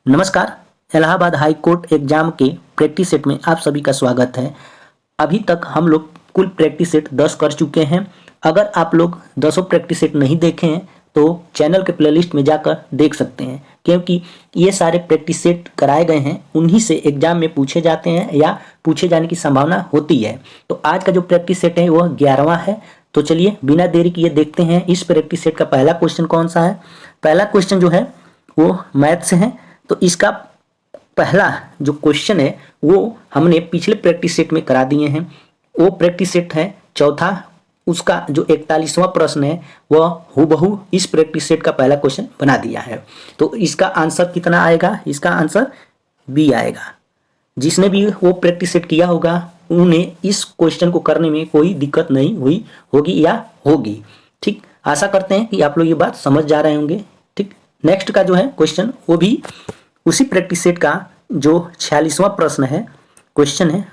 नमस्कार। Allahabad high court exam के practice set में आप सभी का स्वागत है। अभी तक हम लोग कुल प्रैक्टिस सेट 10 कर चुके हैं। अगर आप लोग 10 प्रैक्टिस सेट नहीं देखे हैं तो चैनल के प्लेलिस्ट में जाकर देख सकते हैं, क्योंकि ये सारे प्रैक्टिस सेट कराए गए हैं, उन्हीं से एग्जाम में पूछे जाते हैं या पूछे जाने की संभावना होती है। तो आज का जो प्रैक्टिस सेट है वह 11वां है। तो चलिए बिना देरी किए देखते हैं इस प्रैक्टिस सेट का पहला क्वेश्चन कौन सा है। पहला क्वेश्चन जो है वो मैथ से है। तो इसका पहला जो क्वेश्चन है वो हमने पिछले प्रैक्टिस सेट में करा दिए हैं। वो प्रैक्टिस सेट है चौथा, उसका जो 41वां प्रश्न है वह हूबहू इस प्रैक्टिस सेट का पहला क्वेश्चन बना दिया है। तो इसका आंसर कितना आएगा? इसका आंसर बी आएगा। जिसने भी वो प्रैक्टिस सेट किया होगा उन्हें इस क्वेश्चन को करने में कोई दिक्कत नहीं हुई होगी या होगी। ठीक, आशा करते हैं कि आप लोग ये बात समझ जा रहे होंगे। ठीक, नेक्स्ट का जो है क्वेश्चन वो भी उसी प्रैक्टिस सेट का जो 46वां प्रश्न है, क्वेश्चन है,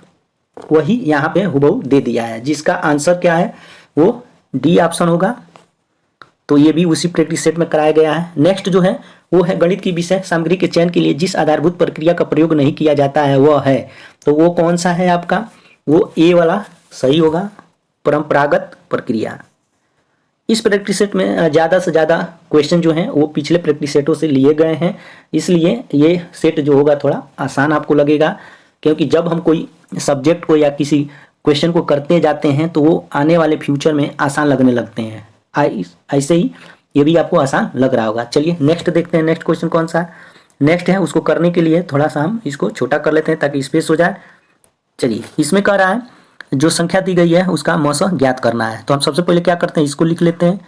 वही यहाँ पे हुबहू दे दिया है, जिसका आंसर क्या है वो डी ऑप्शन होगा। तो ये भी उसी प्रैक्टिस सेट में कराया गया है। नेक्स्ट जो है वो है गणित की विषय सामग्री के चयन के लिए जिस आधारभूत प्रक्रिया का प्रयोग नहीं किया जाता है वह है। तो वो कौन सा है आपका? वो ए वाला सही होगा, परंपरागत प्रक्रिया। इस प्रैक्टिस सेट में ज़्यादा से ज़्यादा क्वेश्चन जो हैं वो पिछले प्रैक्टिस सेटों से लिए गए हैं, इसलिए ये सेट जो होगा थोड़ा आसान आपको लगेगा, क्योंकि जब हम कोई सब्जेक्ट को या किसी क्वेश्चन को करते जाते हैं तो वो आने वाले फ्यूचर में आसान लगने लगते हैं। ऐसे ही ये भी आपको आसान लग रहा होगा। चलिए नेक्स्ट देखते हैं, नेक्स्ट क्वेश्चन कौन सा है। नेक्स्ट है, उसको करने के लिए थोड़ा सा हम इसको छोटा कर लेते हैं ताकि स्पेस हो जाए। चलिए, इसमें कह रहा है जो संख्या दी गई है उसका मौसम ज्ञात करना है। तो हम सबसे पहले क्या करते हैं, इसको लिख लेते हैं।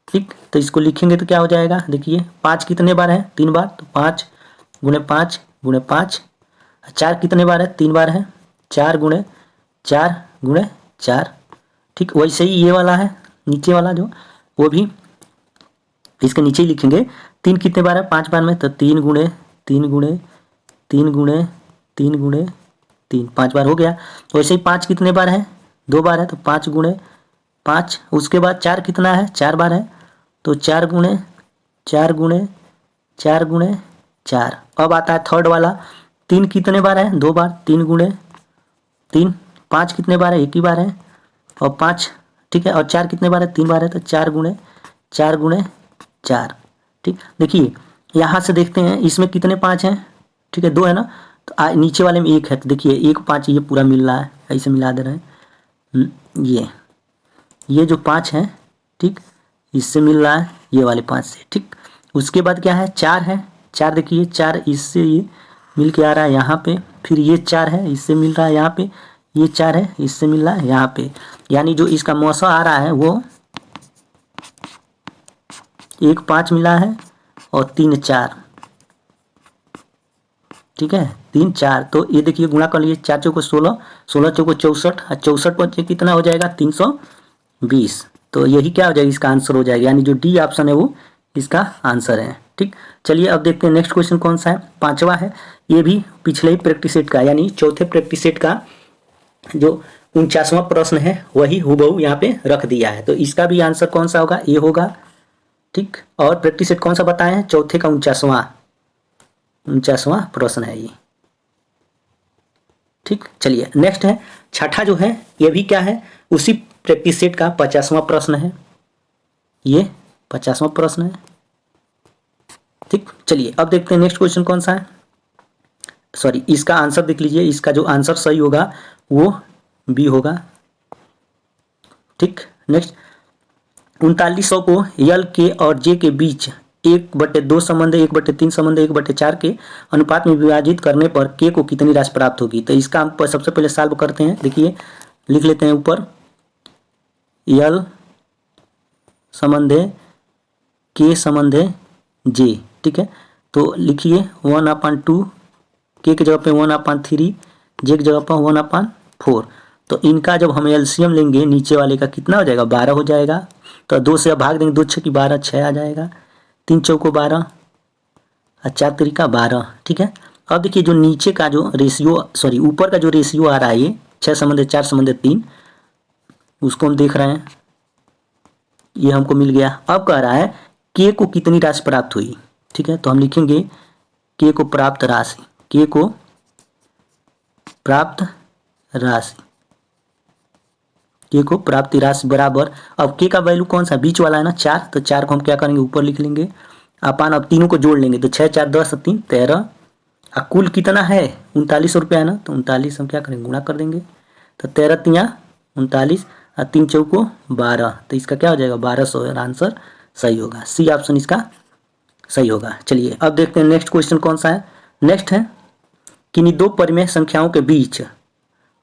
ठीक, तो इसको लिखेंगे तो क्या हो जाएगा, देखिए 5 कितने बार है? 3 बार। तो 5 गुणे 5 गुणे 5। 4 कितने बार है? 3 बार है। 4 गुणे 4 गुणे 4। ठीक, वैसे ही ये वाला है नीचे वाला जो, वो भी इसके नीचे ही लिखेंगे। 3 कितने बार है? 5 बार में। तो 3 गुणे 3 गुणे 3 गुणे 3 गुणे 3, 5 बार हो गया। तो वैसे ही 5 कितने बार है? 2 बार है। तो 5 गुणे 5। उसके बाद 4 कितना है? 4 बार है। तो 4 गुणे 4 गुणे 4 गुणे 4। अब आता है थर्ड वाला, 3 कितने बार है? 2 बार। 3 गुणे 3। 5 कितने बार है? 1 ही बार है। और 5, ठीक है, और 4 कितने बार है? 3 बार है। तो 4 गुणे 4 गुणे 4। ठीक, देखिए यहाँ से देखते हैं इसमें कितने 5 हैं। ठीक है, 2 है ना। तो नीचे वाले में 1 है। तो देखिए 1 5 ये पूरा मिल रहा है, ऐसे मिला दे रहे हैं। ये जो 5 है, ठीक, इससे मिल रहा है ये वाले 5 से। ठीक, उसके बाद क्या है? 4 है। 4 देखिए 4 इससे ये मिल के आ रहा है यहाँ पे। फिर ये 4 है, इससे मिल रहा है यहाँ पे। ये 4 है, इससे मिल रहा है यहाँ पे। यानी जो इसका मौसम आ रहा है वो 1 5 मिला है और 3 4। ठीक है, 3 4। तो ये देखिए गुणा कर लिए, 4 चौको 16, 16 चौको 64, और 64 पर कितना हो जाएगा? 320। तो यही क्या हो जाएगा? इसका आंसर हो जाएगा, यानी जो डी ऑप्शन है वो इसका आंसर है। ठीक, चलिए अब देखते हैं नेक्स्ट क्वेश्चन कौन सा है। 5वां है, ये भी पिछले ही प्रैक्टिस सेट का यानी चौथे प्रैक्टिस सेट का जो 49वां प्रश्न है वही हूबहू यहाँ पे रख दिया है। तो इसका भी आंसर कौन सा होगा? ये होगा। ठीक, और प्रैक्टिस सेट कौन सा बताए हैं? चौथे का 49वां प्रश्न है ये। ठीक, चलिए नेक्स्ट है छठा जो है, ये भी क्या है? उसी प्रैक्टिस सेट का 50वां प्रश्न है। ये 50वां प्रश्न है। ठीक, चलिए अब देखते हैं नेक्स्ट क्वेश्चन कौन सा है। सॉरी, इसका आंसर देख लीजिए। इसका जो आंसर सही होगा वो बी होगा। ठीक, नेक्स्ट 3900 को यल के और जे के बीच 1/2 संबंध, 1/3 संबंध, 1/4 के अनुपात में विभाजित करने पर के को कितनी राशि प्राप्त होगी? तो इसका हम सबसे पहले सॉल्व करते हैं। देखिए लिख लेते हैं ऊपर, यल संबंधे के संबंधे जे। ठीक है, तो लिखिए 1/2, के जगह पे 1/3, जे की जगह पर 1/4। तो इनका जब हम एलसीएम लेंगे नीचे वाले का कितना हो जाएगा? 12 हो जाएगा। तो 2 से अब भाग देंगे, 2 6 की 12, 6 आ जाएगा। 3 चौको 12 और 4 तरीका 12। ठीक है, अब देखिए जो नीचे का जो रेशियो, सॉरी ऊपर का जो रेशियो आ रहा है ये 6 संबंध 4 संबंध 3, उसको हम देख रहे हैं, ये हमको मिल गया। अब कह रहा है के को कितनी राशि प्राप्त हुई। ठीक है, तो हम लिखेंगे के को प्राप्त राशि, के को प्राप्त राशि, के को प्राप्त राशि बराबर, अब के का वैल्यू कौन सा बीच वाला है ना 4, तो 4 को हम क्या करेंगे ऊपर लिख लेंगे अपन, अब तीनों को जोड़ लेंगे तो 6 4 10 3 13, कुल कितना है 39 रुपया है ना, तो 39 हम क्या करेंगे गुणा कर देंगे, तो 13 तिया 39 और 3 चौको 12, तो इसका क्या हो जाएगा 1200, और आंसर सही होगा, सी ऑप्शन इसका सही होगा। चलिए अब देखते हैं नेक्स्ट क्वेश्चन कौन सा है। नेक्स्ट है किन्हीं दो परिमेय संख्याओं के बीच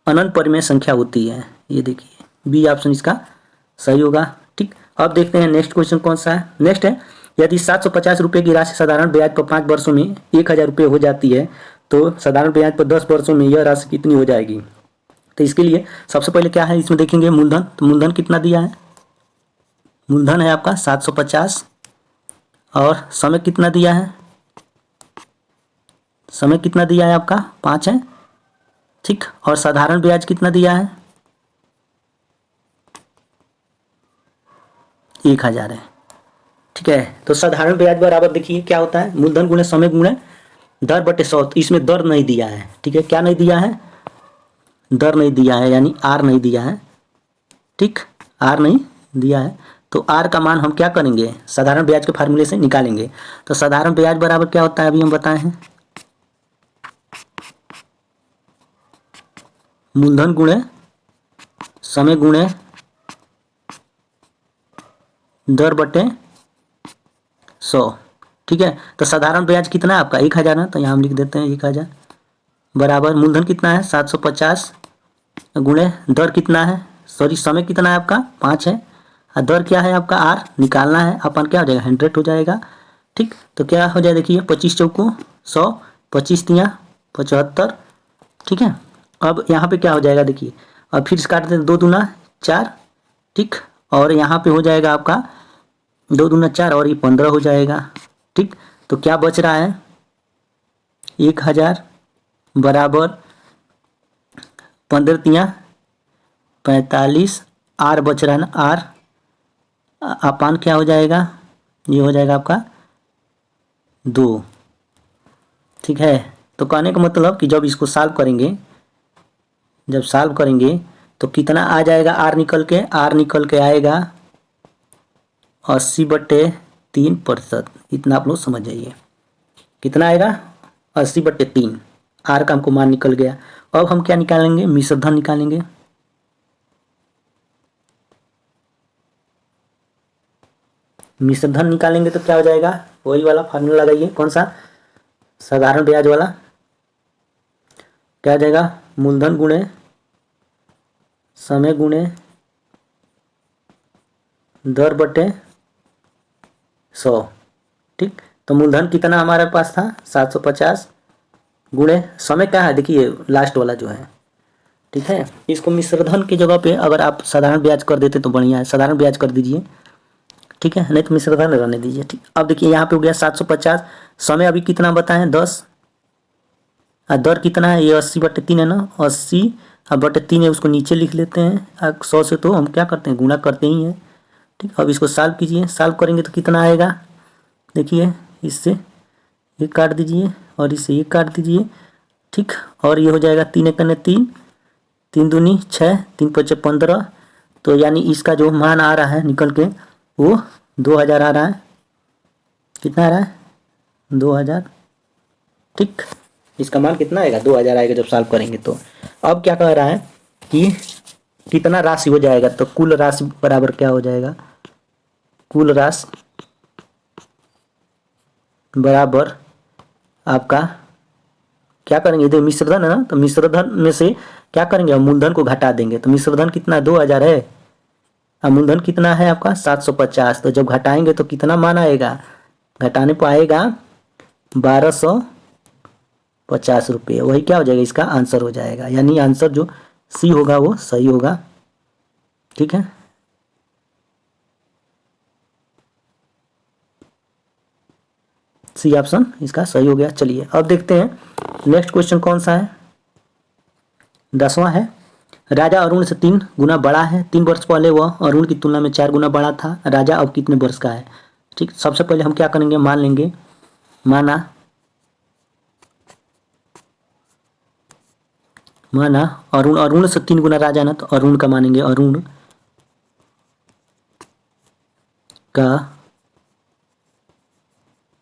अनंत परिमेय संख्या होती है, ये देखिए बी ऑप्शन इसका सही होगा। ठीक, अब देखते हैं नेक्स्ट क्वेश्चन कौन सा है। नेक्स्ट है यदि 750 रुपये की राशि साधारण ब्याज पर 5 वर्षों में 1000 रुपये हो जाती है तो साधारण ब्याज पर 10 वर्षों में यह राशि कितनी हो जाएगी। तो इसके लिए सबसे पहले क्या है इसमें देखेंगे मूलधन, तो मूलधन कितना दिया है, मूलधन है आपका 750 और समय कितना दिया है, समय कितना दिया है आपका 5 है। ठीक, और साधारण ब्याज कितना दिया है 1000 है। ठीक है, तो साधारण ब्याज बराबर देखिए क्या होता है मूलधन गुणे समय गुणे दर बटे 100, तो इसमें दर नहीं दिया है। ठीक है, क्या नहीं दिया है, दर नहीं दिया है यानी आर नहीं दिया है। ठीक, आर नहीं दिया है, तो आर का मान हम क्या करेंगे साधारण ब्याज के फार्मूले से निकालेंगे। तो साधारण ब्याज बराबर क्या होता है अभी हम बताए हैं, मूलधन गुणे समय गुणे दर बटे 100। ठीक है, तो साधारण ब्याज कितना है आपका 1000 है, तो यहाँ हम लिख देते हैं 1000 बराबर मूलधन कितना है 750 गुणे दर कितना है, सॉरी समय कितना है आपका 5 है, और दर क्या है आपका आर निकालना है, अपन क्या हो जाएगा 100 हो जाएगा। ठीक, तो क्या हो जाएगा देखिए 25 चौको 100, 25 तिया 75। ठीक है, अब यहाँ पे क्या हो जाएगा देखिए, और फिर से काट देते 2 दूना 4। ठीक, और यहाँ पे हो जाएगा आपका 2 दूना 4 और ये 15 हो जाएगा। ठीक, तो क्या बच रहा है 1000 बराबर 15 तिया 45, आर बच रहा है ना आर, अपान क्या हो जाएगा ये हो जाएगा आपका 2। ठीक है, तो कहने का मतलब कि जब इसको सॉल्व करेंगे, जब सॉल्व करेंगे तो कितना आ जाएगा आर निकल के, आर निकल के आएगा 80/3%। इतना आप लोग समझ जाइए कितना आएगा 80/3, आर का हमको मान निकल गया। अब हम क्या निकालेंगे मिश्र धन निकालेंगे। मिश्र धन निकालेंगे तो क्या हो जाएगा वही वाला फार्मूला लगाइए, कौन सा साधारण ब्याज वाला, क्या आ जाएगा मूलधन गुणे समय गुणे दर बटे 100। ठीक, तो मूलधन कितना हमारे पास था 750 गुणे समय क्या है देखिए लास्ट वाला जो है। ठीक है, इसको मिश्रधन की जगह पे अगर आप साधारण ब्याज कर देते तो बढ़िया है, साधारण ब्याज कर दीजिए। ठीक है, नहीं तो मिश्रधन रहने दीजिए। ठीक, अब देखिए यहाँ पे हो गया 750, समय अभी कितना बताएं 10, और दर कितना है ये 80/3 है ना, 80/3 है, उसको नीचे लिख लेते हैं। 100 से तो हम क्या करते हैं गुणा करते ही हैं। ठीक, अब इसको सॉल्व कीजिए, सॉल्व करेंगे तो कितना आएगा देखिए, इससे ये काट दीजिए और इससे ये काट दीजिए। ठीक, और ये हो जाएगा 3 × 3, 3 दूनी 6, 3 × 5 15, तो यानी इसका जो मान आ रहा है निकल के वो 2000 आ रहा है। कितना आ रहा है 2000। ठीक, इसका मान कितना आएगा 2000 आएगा जब सॉल्व करेंगे तो। अब क्या कह रहा है कि कितना राशि हो जाएगा, तो कुल राशि बराबर क्या हो जाएगा, कुल राशि बराबर आपका क्या करेंगे इधर मिश्रधन है ना, तो मिश्रधन में से क्या करेंगे हम मूलधन को घटा देंगे, तो मिश्रधन कितना 2000 है और मूलधन कितना है आपका 750, तो जब घटाएंगे तो कितना मान आएगा, घटाने पर आएगा 1250 रुपये, वही क्या हो जाएगा इसका आंसर हो जाएगा, यानी आंसर जो सी होगा वो सही होगा। ठीक है, सी ऑप्शन इसका सही हो गया। चलिए अब देखते हैं नेक्स्ट क्वेश्चन कौन सा है, 10वां है। राजा अरुण से 3 गुना बड़ा है, 3 वर्ष पहले वह अरुण की तुलना में 4 गुना बड़ा था, राजा अब कितने वर्ष का है। ठीक, सबसे पहले हम क्या करेंगे मान लेंगे, माना माना अरुण, अरुण से 3 गुना राजा ना, तो अरुण का मानेंगे, अरुण का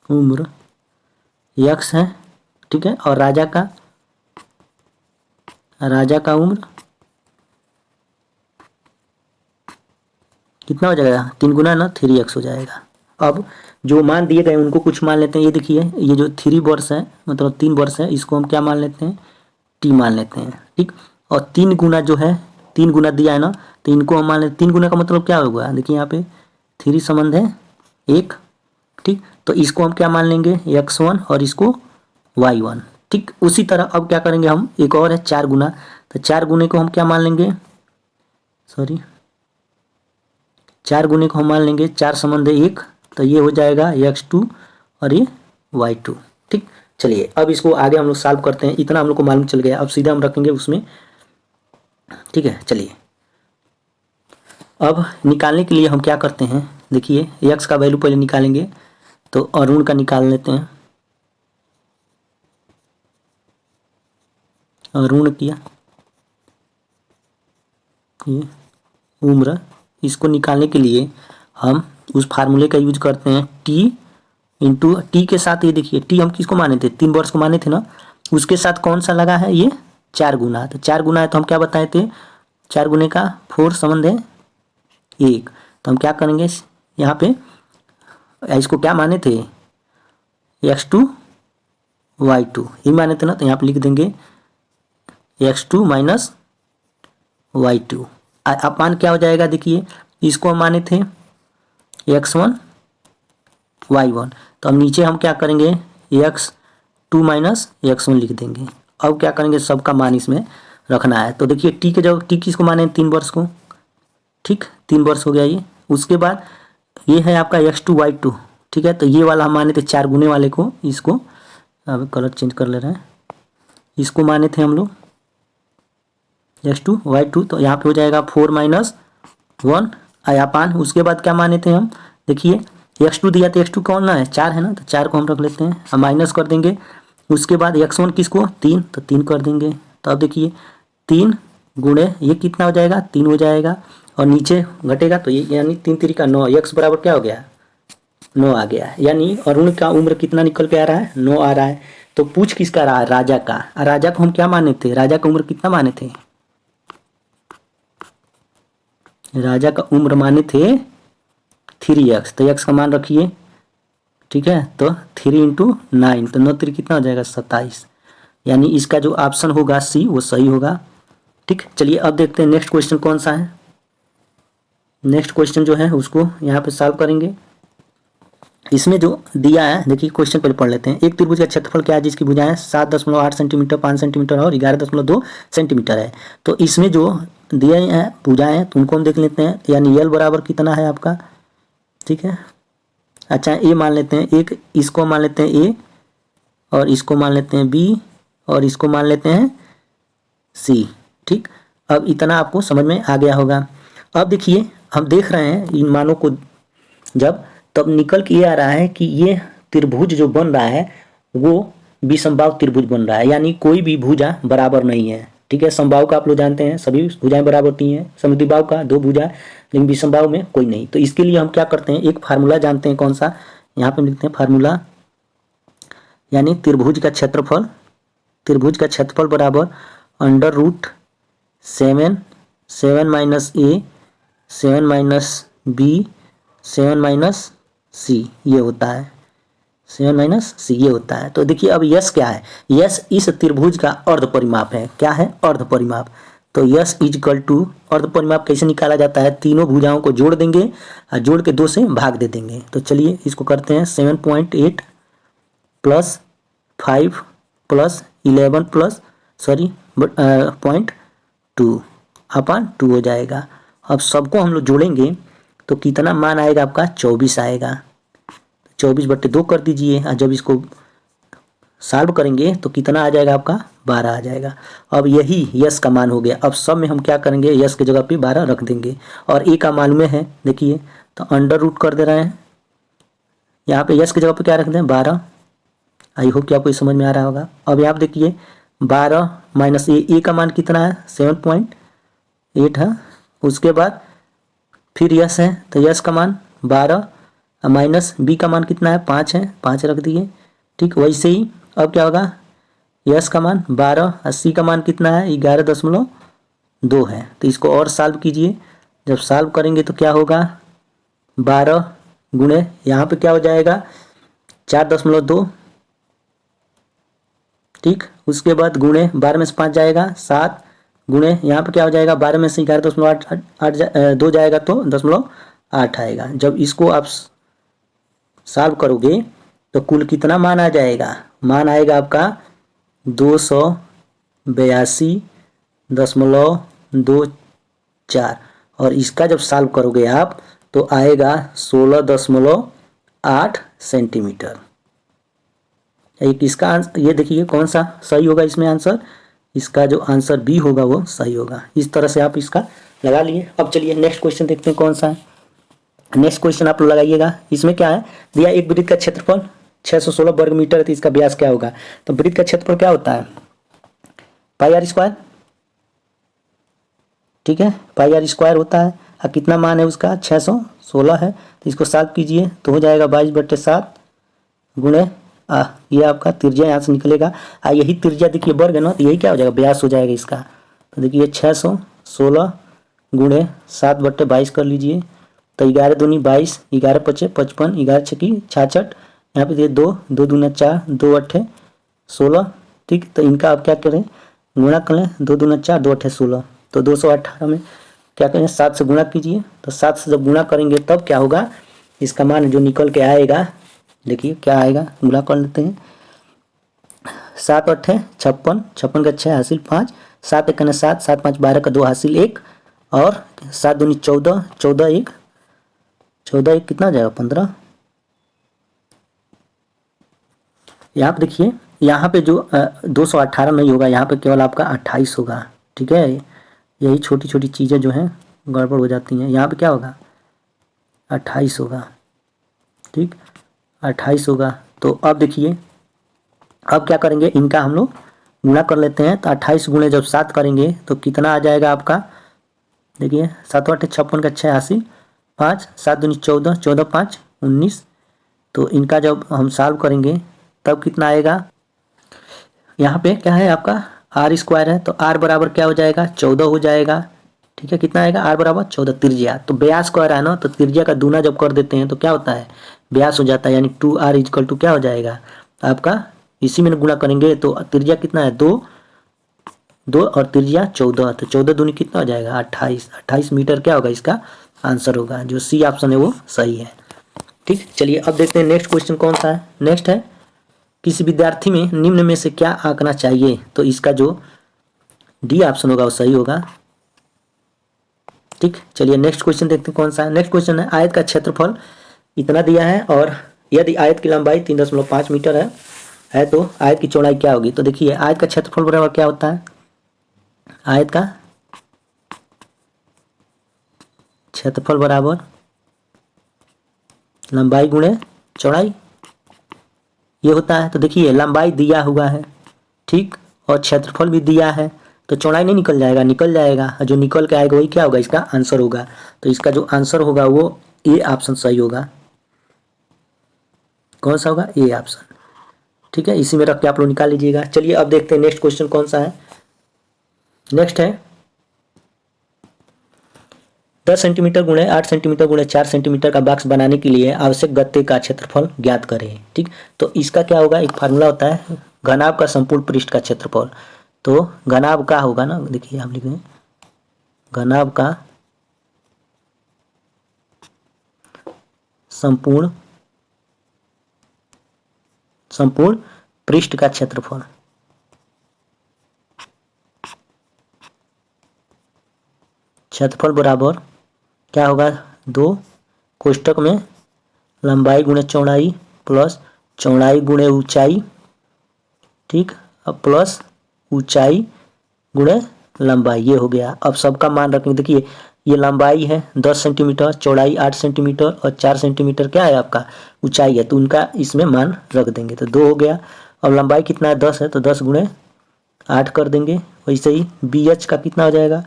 उम्र यक्स है, ठीक है, और राजा का उम्र कितना हो जाएगा, 3 गुना ना 3x हो जाएगा। अब जो मान दिए गए उनको कुछ मान लेते हैं। ये देखिए, ये जो 3 वर्ष है मतलब 3 वर्ष है, इसको हम क्या मान लेते हैं, टी मान लेते हैं, ठीक। और 3 गुना जो है, 3 गुना दिया है ना, तो इनको हम मान लेते हैं। 3 गुना का मतलब क्या होगा, देखिए यहाँ पे 3 संबंध है 1, ठीक। तो इसको हम क्या मान लेंगे, x1 और इसको y1, ठीक। उसी तरह अब क्या करेंगे हम, एक और है 4 गुना, तो 4 गुने को हम क्या मान लेंगे, सॉरी 4 गुने को हम मान लेंगे 4 संबंध है 1, तो ये हो जाएगा x2 और ये y2, ठीक। चलिए अब इसको आगे हम लोग सॉल्व करते हैं। इतना हम लोग को मालूम चल गया, अब सीधा हम रखेंगे उसमें, ठीक है। चलिए अब निकालने के लिए हम क्या करते हैं, देखिए x का वैल्यू पहले निकालेंगे, तो अरुण का निकाल लेते हैं। अरुण किया ये उम्र, इसको निकालने के लिए हम उस फार्मूले का यूज करते हैं, t इंटू टी के साथ, ये देखिए टी हम किसको माने थे, 3 वर्ष को माने थे ना, उसके साथ कौन सा लगा है, ये 4 गुना, तो 4 गुना है तो हम क्या बताए थे, 4 गुने का 4 संबंध है 1, तो हम क्या करेंगे यहाँ पे, इसको क्या माने थे, x2 y2 ये माने थे ना, तो यहाँ पे लिख देंगे x2 माइनस y2। अपान क्या हो जाएगा, देखिए इसको हम माने थे x1 y1, तो हम नीचे हम क्या करेंगे, x2 माइनस x1 लिख देंगे। अब क्या करेंगे, सबका मान इसमें रखना है, तो देखिए टी के जगह टी किसको माने 3 वर्ष को, ठीक, 3 वर्ष हो गया ये। उसके बाद ये है आपका x2 y2, ठीक है, तो ये वाला हम माने थे 4 गुने वाले को, इसको अब कलर चेंज कर ले रहे हैं, इसको माने थे हम लोग x2 y2, तो यहाँ पे हो जाएगा 4 माइनस 1 आयापान। उसके बाद क्या माने थे हम, देखिए x2 दिया तो x2 कौन ना है, 4 है ना, तो 4 को हम रख लेते हैं, हम माइनस कर देंगे। उसके बाद x1 किसको 3, तो 3 कर देंगे। तो अब देखिए 3 गुणे ये कितना हो जाएगा, 3 हो जाएगा, और नीचे घटेगा तो ये यानी 3 3 का 9, x बराबर क्या हो गया, 9 आ गया। यानी अरुण का उम्र कितना निकल के आ रहा है, 9 आ रहा है। तो पूछ किसका रहा है, राजा का। राजा को हम क्या माने थे, राजा का उम्र कितना माने थे, राजा का उम्र माने थे 3x, तो x का मान रखिए, ठीक है, तो 3 इंटू 9, तो 9 3 कितना हो जाएगा 27, यानी इसका जो ऑप्शन होगा सी वो सही होगा, ठीक। चलिए अब देखते हैं नेक्स्ट क्वेश्चन कौन सा है। नेक्स्ट क्वेश्चन जो है उसको यहाँ पे सॉल्व करेंगे। इसमें जो दिया है, देखिए क्वेश्चन पहले पढ़ लेते हैं। एक त्रिभुज का क्षेत्रफल क्या है जिसकी भुजाएं 7.8 सेंटीमीटर, 5 सेंटीमीटर और 11.2 सेंटीमीटर है। तो इसमें जो दिए हैं भुजाएं, तो उनको हम देख लेते हैं, यानी यल बराबर कितना है आपका, ठीक है। अच्छा ए मान लेते हैं, एक इसको मान लेते हैं ए, और इसको मान लेते हैं बी, और इसको मान लेते हैं सी, ठीक। अब इतना आपको समझ में आ गया होगा। अब देखिए हम देख रहे हैं इन मानों को, जब तब निकल के ये आ रहा है कि ये त्रिभुज जो बन रहा है वो विसंबाहु त्रिभुज बन रहा है, यानी कोई भी भुजा बराबर नहीं है, ठीक है। समबाहु का आप लोग जानते हैं सभी भुजाएं बराबर होती हैं, समद्विबाहु का 2 भुजा, लेकिन विषमबाहु में कोई नहीं। तो इसके लिए हम क्या करते हैं, एक फार्मूला जानते हैं, कौन सा, यहाँ पे लिखते हैं फार्मूला, यानी त्रिभुज का क्षेत्रफल, त्रिभुज का क्षेत्रफल बराबर अंडर रूट 7 7 माइनस ए 7 माइनस बी 7 माइनस सी, ये होता है 7 माइनस सी, ये होता है। तो देखिए अब यस क्या है, यस इस त्रिभुज का अर्ध परिमाप है। क्या है, अर्ध परिमाप। तो यस इज इक्वल टू, अर्ध परिमाप कैसे निकाला जाता है, तीनों भुजाओं को जोड़ देंगे और जोड़ के 2 से भाग दे देंगे। तो चलिए इसको करते हैं, 7.8 प्लस 5 प्लस 11 प्लस सॉरी 0.2 अपान 2 हो जाएगा। अब सबको हम लोग जोड़ेंगे तो कितना मान आएगा आपका, 24 आएगा। 24/2 कर दीजिए, और जब इसको सॉल्व करेंगे तो कितना आ जाएगा आपका, 12 आ जाएगा। अब यही यस का मान हो गया। अब सब में हम क्या करेंगे, यस की जगह पे 12 रख देंगे, और ए का मालूम है, देखिए तो अंडर रूट कर दे रहे हैं, यहाँ पे यस की जगह पे क्या रख दें 12। आई होप कि आपको समझ में आ रहा होगा। अब यहाँ देखिए 12 माइनस ए का मान कितना है 7.8 है। उसके बाद फिर यस है तो यस का मान 12 माइनस बी का मान कितना है 5 है, 5 रख दिए। ठीक, वैसे ही अब क्या होगा, यस का मान 12 और सी का मान कितना है 11.2 है। तो इसको और सॉल्व कीजिए। जब सॉल्व करेंगे तो क्या होगा, 12 गुणे यहाँ पे क्या हो जाएगा 4.2। ठीक, उसके बाद गुणे 12 में से 5 जाएगा 7, गुणे यहाँ पे क्या हो जाएगा 12 में से 11.2 जाएगा तो 0.8 आएगा। जब इसको आप सॉल्व करोगे तो कुल कितना मान आ जाएगा, मान आएगा आपका 282.24 और इसका जब सॉल्व करोगे आप तो आएगा 16.8 सेंटीमीटर। एक इसका आंसर ये देखिए कौन सा सही होगा इसमें आंसर, इसका जो आंसर बी होगा वो सही होगा। इस तरह से आप इसका लगा लिए। अब चलिए नेक्स्ट क्वेश्चन देखते हैं कौन सा है। नेक्स्ट क्वेश्चन आप लोग लगाइएगा। इसमें क्या है दिया, एक वृत्त का क्षेत्रफल 616 वर्ग मीटर है तो इसका व्यास क्या होगा। तो वृत्त का क्षेत्रफल क्या होता है पाई आर स्क्वायर। ठीक है, पाई आर स्क्वायर होता है। और कितना मान है उसका 616 है। तो इसको सॉल्व कीजिए तो हो जाएगा 22/7 गुणे ये आपका त्रिज्या यहाँ से निकलेगा। यही त्रिज्या देखिए वर्ग है ना, तो यही क्या हो जाएगा व्यास हो जाएगा इसका। तो देखिए 616 गुणे 7/22 कर लीजिए। तो 11 दूनी 22, 11 पचे 55, 11 छकी 66, यहाँ पे 2 2 दूना 4, 2 अट्ठे 16। ठीक, तो इनका आप क्या करें गुणा कर लें, 2 दूना 4, 2 अट्ठे 16। तो 218 में क्या करें 7 से गुणा कीजिए। तो 7 से जब गुणा करेंगे तब क्या होगा, इसका मान जो निकल के आएगा देखिए क्या आएगा, गुणा कर लेते हैं। 7 अट्ठे 56, 56 का 6 हासिल 5, 7 एक 7, 7 5 12 का 2 हासिल 1 और 7 दूनी 14, 14 1 कितना जाएगा 15। यहाँ पे देखिए यहाँ पे जो 218 नहीं होगा, यहाँ पे केवल आपका 28 होगा। ठीक है, यही छोटी छोटी चीज़ें जो हैं गड़बड़ हो जाती हैं। यहाँ पे क्या होगा 28 होगा। ठीक, 28 होगा। तो अब देखिए अब क्या करेंगे, इनका हम लोग गुणा कर लेते हैं। तो 28 गुणे जब 7 करेंगे तो कितना आ जाएगा आपका, देखिए 7 8 56 का 6 हासिल 5, 7 दूनी 14, 14 5 19। तो इनका जब हम सॉल्व करेंगे तब कितना आएगा, यहाँ पे क्या है आपका आर स्क्वायर है तो आर बराबर क्या हो जाएगा 14 हो जाएगा। ठीक है, कितना आएगा आर बराबर 14 त्रिज्या। तो व्यास स्क्वायर है ना, तो त्रिज्या का दूना जब कर देते हैं तो क्या होता है व्यास हो जाता है, यानी 2r इक्वल टू क्या हो जाएगा आपका, इसी में गुणा करेंगे तो त्रिज्या कितना है 2 और त्रिज्या 14। तो 14 दूनी कितना हो जाएगा 28 मीटर क्या होगा इसका आंसर होगा। जो सी ऑप्शन है वो सही है। ठीक, चलिए अब देखते हैं नेक्स्ट क्वेश्चन कौन सा है। नेक्स्ट है किसी विद्यार्थी में निम्न में से क्या आंकना चाहिए। तो इसका जो डी ऑप्शन होगा वो सही होगा। ठीक, चलिए नेक्स्ट क्वेश्चन देखते हैं कौन सा है। नेक्स्ट क्वेश्चन है आयत का क्षेत्रफल इतना दिया है और यदि आयत की लंबाई 3.5 मीटर है तो आयत की चौड़ाई क्या होगी। तो देखिए आयत का क्षेत्रफल बराबर क्या होता है, आयत का क्षेत्रफल बराबर लंबाई गुणे चौड़ाई ये होता है। तो देखिए लंबाई दिया हुआ है, ठीक, और क्षेत्रफल भी दिया है तो चौड़ाई नहीं निकल जाएगा, निकल जाएगा। जो निकल के आएगा वही क्या होगा इसका आंसर होगा। तो इसका जो आंसर होगा वो ए ऑप्शन सही होगा। कौन सा होगा, ए ऑप्शन। ठीक है, इसी में रख के आप लोग निकाल लीजिएगा। चलिए अब देखते हैं नेक्स्ट क्वेश्चन कौन सा है। नेक्स्ट है 10 सेंटीमीटर गुणे 8 सेंटीमीटर गुणे 4 सेंटीमीटर का बॉक्स बनाने के लिए आवश्यक गत्ते का क्षेत्रफल ज्ञात करें। ठीक, तो इसका क्या होगा, एक फार्मूला होता है घनाभ का संपूर्ण पृष्ठ का क्षेत्रफल। तो घनाभ का होगा ना, देखिए आप लिखें घनाभ का संपूर्ण पृष्ठ का क्षेत्रफल। क्षेत्रफल बराबर क्या होगा, 2 कोष्टक में लंबाई गुणे चौड़ाई प्लस चौड़ाई गुणे ऊंचाई। ठीक, अब प्लस ऊंचाई गुणे लंबाई, ये हो गया। अब सबका मान रखेंगे। देखिए ये लंबाई है 10 सेंटीमीटर, चौड़ाई 8 सेंटीमीटर और 4 सेंटीमीटर क्या है आपका ऊंचाई है, तो उनका इसमें मान रख देंगे। तो 2 हो गया। अब लंबाई कितना है 10 है तो 10 गुणे 8 कर देंगे। वैसे ही बी एच का कितना हो जाएगा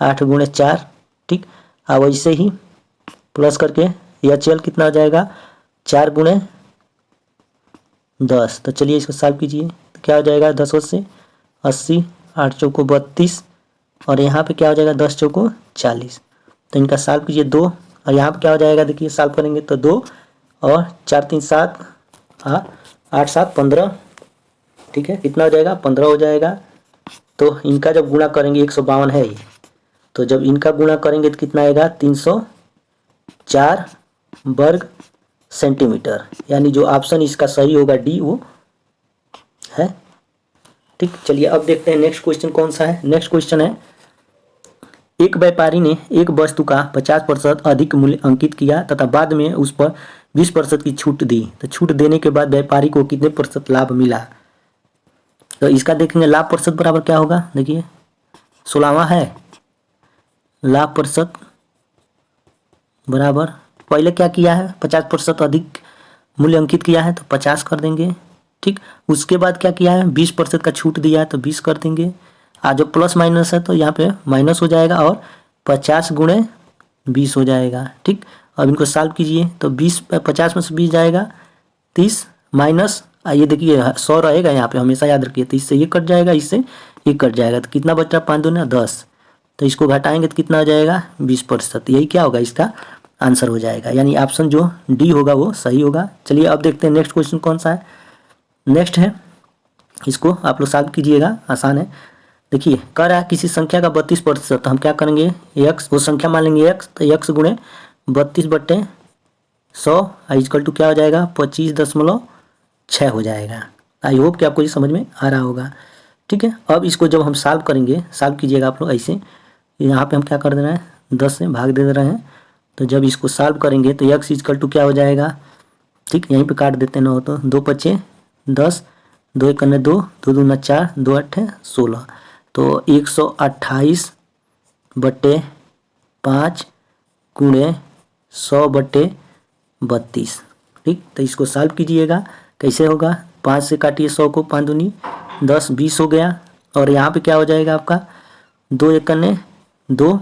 8 गुणे 4, ठीक। और वैसे ही प्लस करके एच एल कितना हो जाएगा 4 गुणे 10। तो चलिए इसको सॉल्व कीजिए, तो क्या हो जाएगा 10 से 80, 8 चौको 32 और यहाँ पे क्या हो जाएगा 10 चौको 40। तो इनका सॉल्व कीजिए 2 और यहाँ पे क्या हो जाएगा देखिए सॉल्व करेंगे तो 2 और 4 3 7 8 7 15, ठीक है। कितना हो जाएगा 15 हो जाएगा। तो इनका जब गुणा करेंगे 152 है ये, तो जब इनका गुणा करेंगे तो कितना आएगा 304 वर्ग सेंटीमीटर, यानी जो ऑप्शन इसका सही होगा डी वो है, ठीक। चलिए अब देखते हैं नेक्स्ट क्वेश्चन कौन सा है। नेक्स्ट क्वेश्चन है, एक व्यापारी ने एक वस्तु का 50% अधिक मूल्य अंकित किया तथा बाद में उस पर 20% की छूट दी, तो छूट देने के बाद व्यापारी को कितने प्रतिशत लाभ मिला। तो इसका देखेंगे लाभ प्रतिशत बराबर क्या होगा, देखिए 16वां है, लाभ प्रतिशत बराबर पहले क्या किया है 50% अधिक मूल्य अंकित किया है तो 50 कर देंगे, ठीक। उसके बाद क्या किया है 20% का छूट दिया है तो 20 कर देंगे। जो प्लस माइनस है तो यहाँ पे माइनस हो जाएगा और 50 गुणे 20 हो जाएगा, ठीक। अब इनको सॉल्व कीजिए तो 20 50 में से 20 जाएगा 30 माइनस ये देखिए 100 रहेगा यहाँ पे, हमेशा याद रखिए। तो इससे ये कट जाएगा, इससे ये कट जाएगा, तो कितना बच रहा 5 दूनी 10, तो इसको घटाएंगे तो कितना हो जाएगा 20%। यही क्या होगा इसका आंसर हो जाएगा, यानी ऑप्शन जो डी होगा वो सही होगा। चलिए अब देखते हैं नेक्स्ट क्वेश्चन कौन सा है। नेक्स्ट है, इसको आप लोग सॉल्व कीजिएगा, आसान है। देखिए कह रहा है किसी संख्या का 32%, तो हम क्या करेंगे एक्स, वो संख्या मान लेंगे एक्स, तो एक्स गुणे 32/100 इक्वल टू क्या हो जाएगा 25.6 हो जाएगा। आई होप कि आपको ये समझ में आ रहा होगा, ठीक है। अब इसको जब हम सॉल्व करेंगे, सॉल्व कीजिएगा आप लोग ऐसे, यहाँ पे हम क्या कर दे रहे हैं 10 से भाग दे रहे हैं, तो जब इसको सॉल्व करेंगे तो एक्स इक्वल टू क्या हो जाएगा, ठीक। यहीं पे काट देते हैं, ना हो तो 2 5 10, 2 1 2, 2 2 4, 2 8 16, तो 128/5 गुणे 100/32, ठीक। तो इसको सॉल्व कीजिएगा, कैसे होगा 5 से काटिए 100 को, 5 दूनी 10, 20 हो गया। और यहाँ पे क्या हो जाएगा आपका 2 1 2,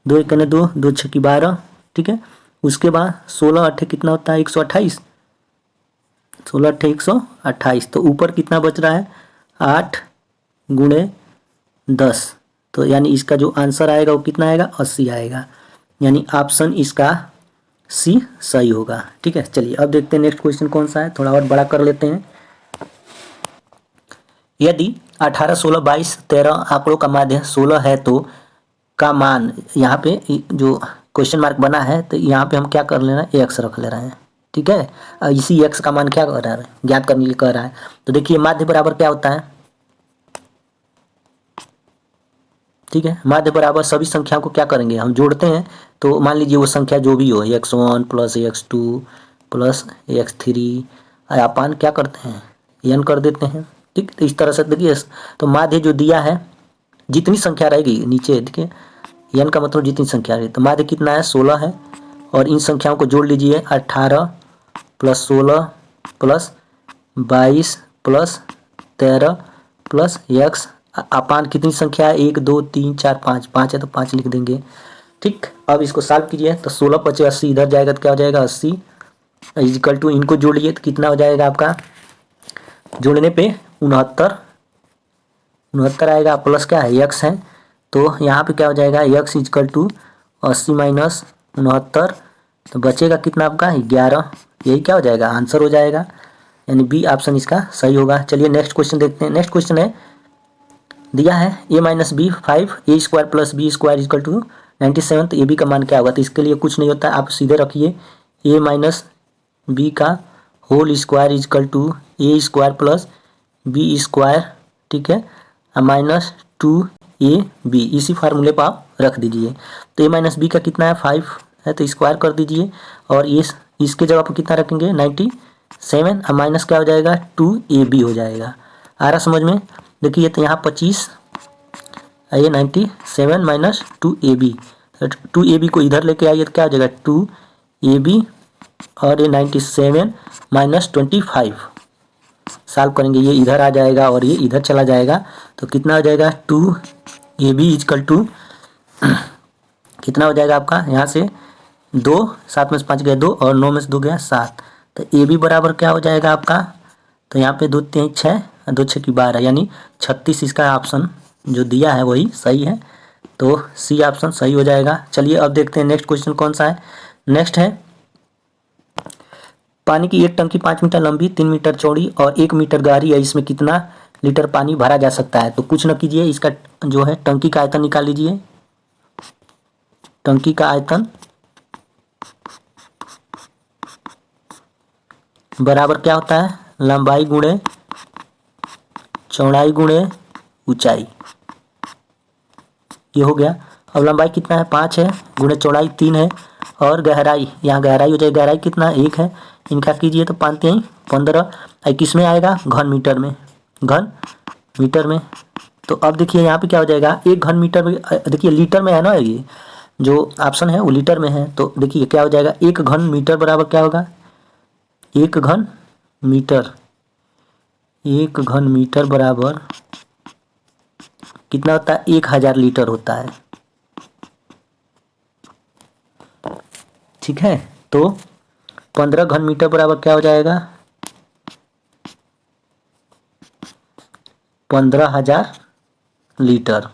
2 1 2, 2 6 12, ठीक है। उसके बाद 16 8 कितना होता है 128, 16 8 128, तो ऊपर कितना बच रहा है 8 गुणे 10, तो यानी इसका जो आंसर आएगा वो कितना आएगा 80 आएगा, यानी ऑप्शन इसका सी सही होगा, ठीक है। चलिए अब देखते हैं नेक्स्ट क्वेश्चन कौन सा है, थोड़ा और बड़ा कर लेते हैं। यदि 18 16 22 13 आंकड़ों का माध्य 16 है तो का मान, यहाँ पे जो क्वेश्चन मार्क बना है तो यहाँ पे हम क्या कर ले रहे हैं एक्स रख ले रहे हैं, ठीक है। इसी एक्स का मान क्या कर रहा है ज्ञात करने के लिए कह रहा है। तो देखिए माध्य बराबर क्या होता है, ठीक है। माध्य बराबर सभी संख्याओं को क्या करेंगे हम जोड़ते हैं, तो मान लीजिए वो संख्या जो भी हो x1 + x2 + x3 अपान क्या करते हैं n कर देते हैं, ठीक। तो इस तरह से देखिए, तो माध्य जो दिया है जितनी संख्या रहेगी नीचे देखिए n का मतलब जितनी संख्या रहेगी, तो माध्य कितना है 16 है, और इन संख्याओं को जोड़ लीजिए 18 + 16 + 22 + 13 + x अपान कितनी संख्या है 1 2 3 4 5, 5 है तो 5 लिख देंगे, ठीक। अब इसको सॉल्व कीजिए तो 16 × 5 80, इधर जाएगा तो क्या हो जाएगा 80 इक्वल टू इनको जोड़िए तो कितना हो जाएगा आपका, जोड़ने पे 69 आएगा, प्लस क्या है x है, तो यहाँ पे क्या हो जाएगा x इक्वल टू 80 - 69, तो बचेगा कितना आपका 11, यही क्या हो जाएगा आंसर हो जाएगा, यानी बी ऑप्शन इसका सही होगा। चलिए नेक्स्ट क्वेश्चन देखते हैं। नेक्स्ट क्वेश्चन है, दिया है a - b 5 a² + b² = 97, तो ए बी का मान क्या होगा। तो इसके लिए कुछ नहीं होता है, आप सीधे रखिए a - b का whole square equal to a² + b², ठीक है, -2ab, इसी फार्मूले पर आप रख दीजिए। तो a - b का कितना है 5 है, तो स्क्वायर कर दीजिए, और ये इसके जगह पर कितना रखेंगे 97, और माइनस क्या हो जाएगा 2ab हो जाएगा। आ रहा समझ में, देखिए तो यहाँ 25 आइए 97 - 2ab, 2ab को इधर लेके आइए तो क्या हो जाएगा 2ab, और ये 97 - 25 सॉल्व करेंगे, ये इधर आ जाएगा और ये इधर चला जाएगा, तो कितना हो जाएगा 2ab इजकल टू कितना हो जाएगा आपका यहाँ से 2, 7 में से 5 गया 2 और 9 में से 2 गया 7, तो ए बी बराबर क्या हो जाएगा आपका, तो यहाँ पे 2 3 6 और 2 6 की 12 यानी 36 इसका ऑप्शन जो दिया है वही सही है, तो सी ऑप्शन सही हो जाएगा। चलिए अब देखते हैं नेक्स्ट क्वेश्चन कौन सा है। नेक्स्ट है पानी की एक टंकी 5 मीटर लंबी 3 मीटर चौड़ी और 1 मीटर गहरी है, इसमें कितना लीटर पानी भरा जा सकता है। तो कुछ न कीजिए, इसका जो है टंकी का आयतन निकाल लीजिए। टंकी का आयतन बराबर क्या होता है, लंबाई गुणे चौड़ाई गुणे ऊंचाई, ये हो गया। अब लंबाई कितना है 5 है, गुणे चौड़ाई 3 है, और गहराई यहाँ गहराई हो जाएगी, गहराई कितना 1 है, इनका कीजिए तो 5 3 15, किस में आएगा घन मीटर में, घन मीटर में। तो अब देखिए यहाँ पे क्या हो जाएगा, एक घन मीटर में, देखिए लीटर में है ना, ये जो ऑप्शन है वो लीटर में है, तो देखिए क्या हो जाएगा, एक घन मीटर बराबर क्या होगा, एक घन मीटर, एक घन मीटर बराबर कितना होता है 1000 लीटर होता है, ठीक है। तो 15 घन मीटर बराबर क्या हो जाएगा 15,000 लीटर।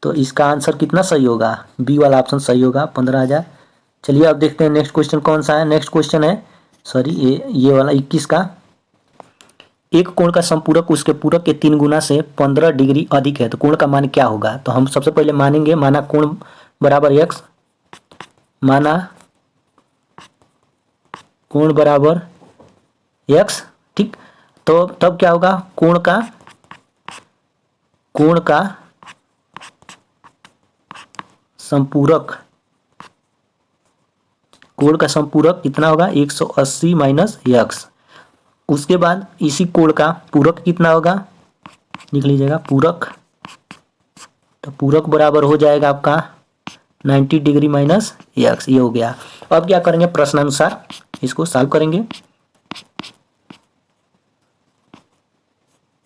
तो इसका आंसर कितना सही होगा, बी वाला ऑप्शन सही होगा 15,000। चलिए अब देखते हैं नेक्स्ट क्वेश्चन कौन सा है। नेक्स्ट क्वेश्चन है सॉरी ये वाला 21 का, एक कोण का संपूरक उसके पूरक के 3 गुना से 15 डिग्री अधिक है, तो कोण का मान क्या होगा। तो हम सबसे पहले मानेंगे, माना कोण बराबर x, माना कोण बराबर x, ठीक। तो तब क्या होगा, कोण का संपूरक, कोण का संपूरक कितना होगा 180 माइनस x। उसके बाद इसी कोण का पूरक कितना होगा, लिख लीजिएगा पूरक, तो पूरक बराबर हो जाएगा आपका 90 डिग्री माइनस x, ये हो गया। अब क्या करेंगे, प्रश्नानुसार इसको सॉल्व करेंगे,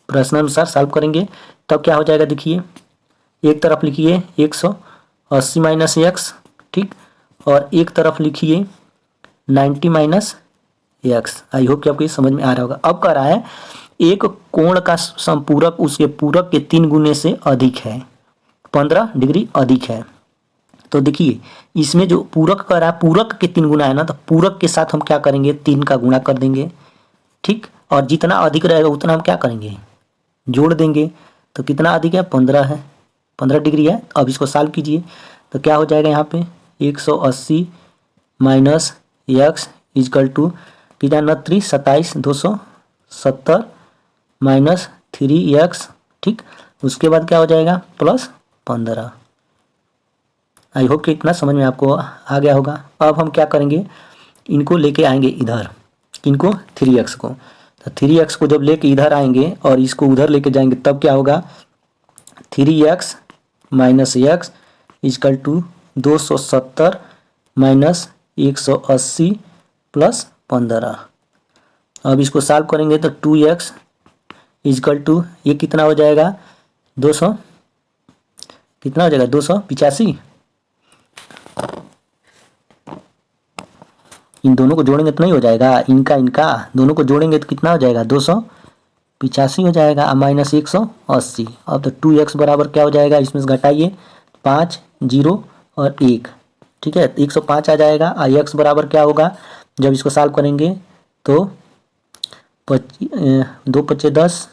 प्रश्नानुसार सॉल्व करेंगे, तब क्या हो जाएगा, देखिए एक तरफ लिखिए 180 माइनस x, ठीक, और एक तरफ लिखिए 90 माइनस x। आई होप कि आपको ये समझ में आ रहा होगा। अब कह रहा है एक कोण का संपूरक उसके पूरक के 3 गुने से अधिक है, 15 डिग्री अधिक है। तो देखिए इसमें जो पूरक कर रहा है, पूरक के 3 गुना है ना, तो पूरक के साथ हम क्या करेंगे 3 का गुणा कर देंगे, ठीक, और जितना अधिक रहेगा उतना हम क्या करेंगे जोड़ देंगे। तो कितना अधिक है 15 है, 15 डिग्री है। अब इसको सॉल्व कीजिए तो क्या हो जाएगा, यहाँ पे 180 माइनस x इजकल टू कितना 29 27 270 माइनस 3x, ठीक। उसके बाद क्या हो जाएगा प्लस 15। आई होप कि इतना समझ में आपको आ गया होगा। अब हम क्या करेंगे, इनको लेके आएंगे इधर, इनको 3x को, तो 3x को जब लेके इधर आएंगे और इसको उधर लेके जाएंगे तब क्या होगा 3x minus x equal to 270 minus 180 plus 15। अब इसको सॉल्व करेंगे तो 2x इजकल टू ये कितना हो जाएगा 200, कितना हो जाएगा 285, इन दोनों को जोड़ेंगे तो नहीं हो जाएगा, इनका दोनों को जोड़ेंगे तो कितना हो जाएगा 285 हो जाएगा, माइनस 180। अब तो 2x बराबर क्या हो जाएगा, इसमें से घटाइए 5 0 और 1, ठीक है, 105 आ जाएगा। और x बराबर क्या होगा जब इसको सॉल्व करेंगे तो 2 5 10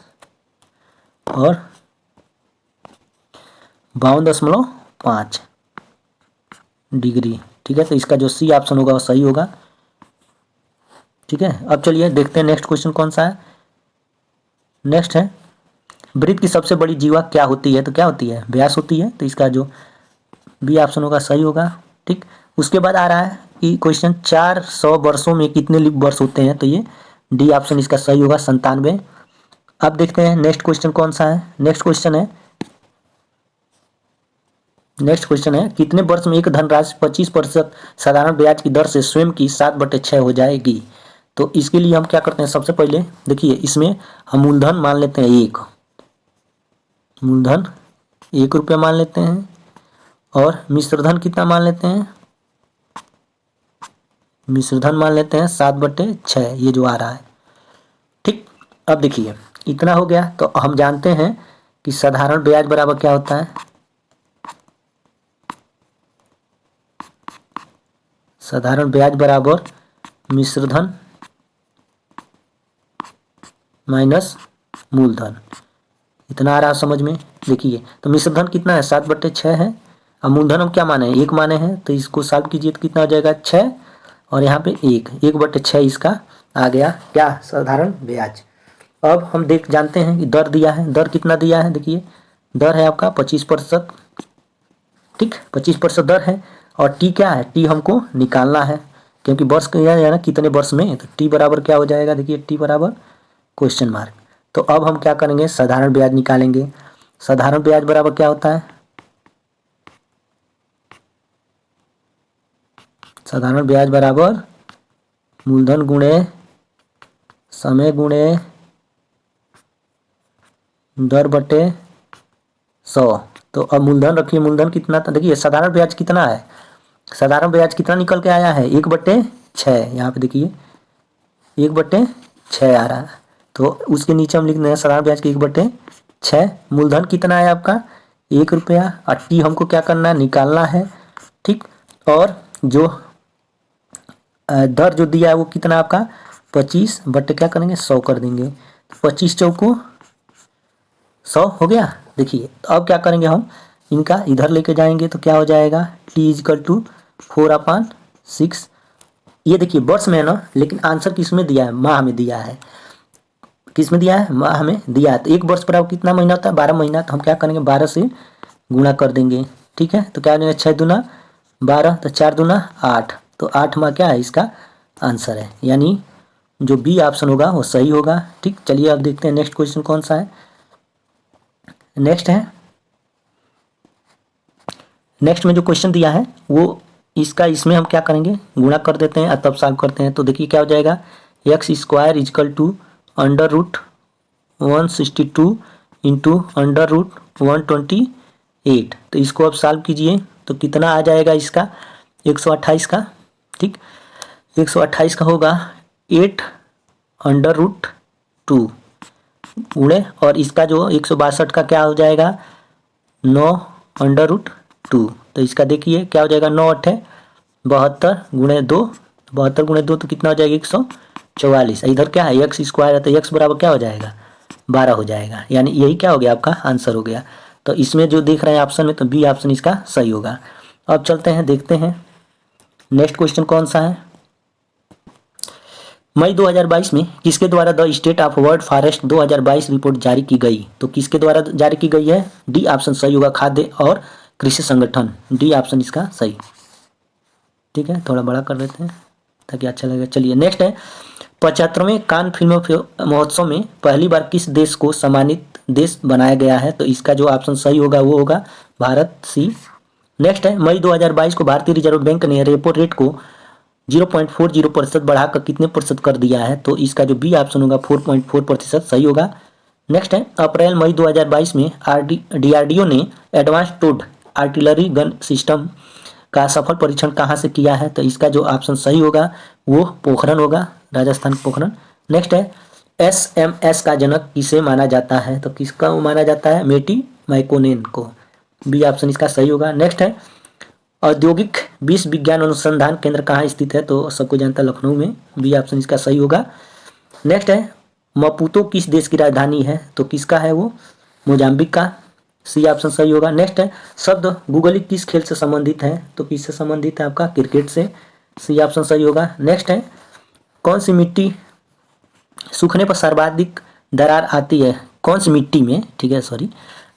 और 52.5 डिग्री, ठीक है। तो इसका जो सी ऑप्शन होगा वो सही होगा, ठीक है। अब चलिए देखते हैं नेक्स्ट क्वेश्चन कौन सा है। नेक्स्ट है वृत्त की सबसे बड़ी जीवा क्या होती है, तो क्या होती है व्यास होती है, तो इसका जो बी ऑप्शन होगा सही होगा, ठीक। उसके बाद आ रहा है कि क्वेश्चन 400 वर्षों में कितने वर्ष होते हैं, तो ये डी ऑप्शन इसका सही होगा 97। अब देखते हैं नेक्स्ट क्वेश्चन कौन सा है। नेक्स्ट क्वेश्चन है कितने वर्ष में एक धनराशि 25% साधारण ब्याज की दर से स्वयं की 7/6 हो जाएगी। तो इसके लिए हम क्या करते हैं, सबसे पहले देखिए इसमें हम मूलधन मान लेते हैं मूलधन 1 रुपया मान लेते हैं, और मिश्रधन कितना मान लेते हैं, मिश्रधन मान लेते हैं 7/6, ये जो आ रहा है। ठीक, अब देखिए इतना हो गया। तो हम जानते हैं कि साधारण ब्याज बराबर क्या होता है, साधारण ब्याज बराबर मिश्रधन माइनस मूलधन। इतना आ रहा समझ में। देखिए तो मिश्रधन कितना है, 7/6 है। अब मूलधन हम क्या माने हैं, 1 माने हैं, तो इसको सॉल्व कीजिए तो कितना हो जाएगा 6, और यहाँ पे 1/6 इसका आ गया क्या, साधारण ब्याज। अब हम जानते हैं कि दर दिया है, दर कितना दिया है, देखिए दर है आपका 25%। ठीक, 25% दर है, और टी क्या है, टी हमको निकालना है, क्योंकि वर्ष क्या है ना, कितने वर्ष में, तो टी बराबर क्या हो जाएगा, देखिए टी बराबर क्वेश्चन मार्क। तो अब हम क्या करेंगे, साधारण ब्याज निकालेंगे। साधारण ब्याज बराबर क्या होता है, साधारण ब्याज बराबर मूलधन गुणे समय गुणे दर बटे 100। तो अब मूलधन रखिए, मूलधन कितना था, देखिए साधारण ब्याज कितना है, साधारण ब्याज कितना निकल के आया है, 1/6। यहाँ पे देखिए 1/6 आ रहा है, तो उसके नीचे हम लिख दें साधारण ब्याज के 1/6। मूलधन कितना है आपका 1 रुपया, और टी हमको क्या करना है, निकालना है। ठीक, और जो दर जो दिया है वो कितना आपका 25 बटे क्या करेंगे 100 कर देंगे, तो 25 चौको 100 हो गया। देखिए तो अब क्या करेंगे, हम इनका इधर लेके जाएंगे तो क्या हो जाएगा, T = 4/6। ये देखिए वर्ष में है ना, लेकिन आंसर किस में दिया है, माह में दिया है। किस में दिया है, माह में दिया है। तो 1 वर्ष पर कितना महीना होता है, 12 महीना। तो हम क्या करेंगे, 12 से गुणा कर देंगे। ठीक है, तो क्या हो जाएगा 6 दूना 12, तो 4 दूना 8, तो 8 माह क्या है इसका आंसर है, यानी जो बी ऑप्शन होगा वो सही होगा। ठीक, चलिए अब देखते हैं नेक्स्ट क्वेश्चन कौन सा है। नेक्स्ट है, नेक्स्ट में जो क्वेश्चन दिया है वो इसका, इसमें हम क्या करेंगे, गुणा कर देते हैं और तब सॉल्व करते हैं। तो देखिए क्या हो जाएगा, x² = √162 इंटू √128। तो इसको अब सॉल्व कीजिए तो कितना आ जाएगा इसका 128 का। ठीक, 128 का होगा 8√2 गुणे, और इसका जो 162 का क्या हो जाएगा 9√2। तो इसका देखिए क्या हो जाएगा, 9×8 = 72 गुणे 2, 72 गुणे 2 तो कितना हो जाएगा 144। इधर क्या है x² है, तो x बराबर क्या हो जाएगा 12 हो जाएगा, यानी यही क्या हो गया आपका आंसर हो गया। तो इसमें जो देख रहे हैं ऑप्शन में, तो बी ऑप्शन इसका सही होगा। अब चलते हैं देखते हैं नेक्स्ट क्वेश्चन कौन सा है। मई 2022 में किसके द्वारा the state of world forest 2022 report जारी की गई। तो किसके द्वारा जारी की गई है, डी ऑप्शन सही होगा, खाद्य और कृषि संगठन, डी ऑप्शन इसका सही। ठीक है, थोड़ा बड़ा कर देते हैं ताकि अच्छा लगेगा। चलिए नेक्स्ट है, 75वें कान फिल्म महोत्सव में पहली बार किस देश को सम्मानित देश बनाया गया है। तो इसका जो ऑप्शन सही होगा वो होगा भारत, सी। नेक्स्ट है, मई 2022 को भारतीय रिजर्व बैंक ने रेपो रेट को 0.40% बढ़ाकर कितने प्रतिशत कर दिया है। तो इसका जो बी ऑप्शन होगा 4.4% सही होगा। नेक्स्ट है, अप्रैल मई 2022 में DRDO ने advance towed artillery gun system का सफल परीक्षण कहाँ से किया है। तो इसका जो ऑप्शन सही होगा वो पोखरण होगा, राजस्थान पोखरण। नेक्स्ट है, SMS का जनक किसे माना जाता है। तो किसका माना जाता है, मेटी मैकोनेन को, बी ऑप्शन इसका सही होगा। नेक्स्ट है, औद्योगिक विश्व विज्ञान अनुसंधान केंद्र कहाँ स्थित है। तो सबको जानता है लखनऊ में, बी ऑप्शन इसका सही होगा। नेक्स्ट है, मपूतो किस देश की राजधानी है। तो किसका है वो, मोजाम्बिक का, सी ऑप्शन सही होगा। नेक्स्ट है, शब्द गूगली किस खेल से संबंधित है। तो किससे संबंधित है आपका, क्रिकेट से, सी ऑप्शन सही होगा। नेक्स्ट है, कौन सी मिट्टी सूखने पर सर्वाधिक दरार आती है, कौन सी मिट्टी में, ठीक है सॉरी,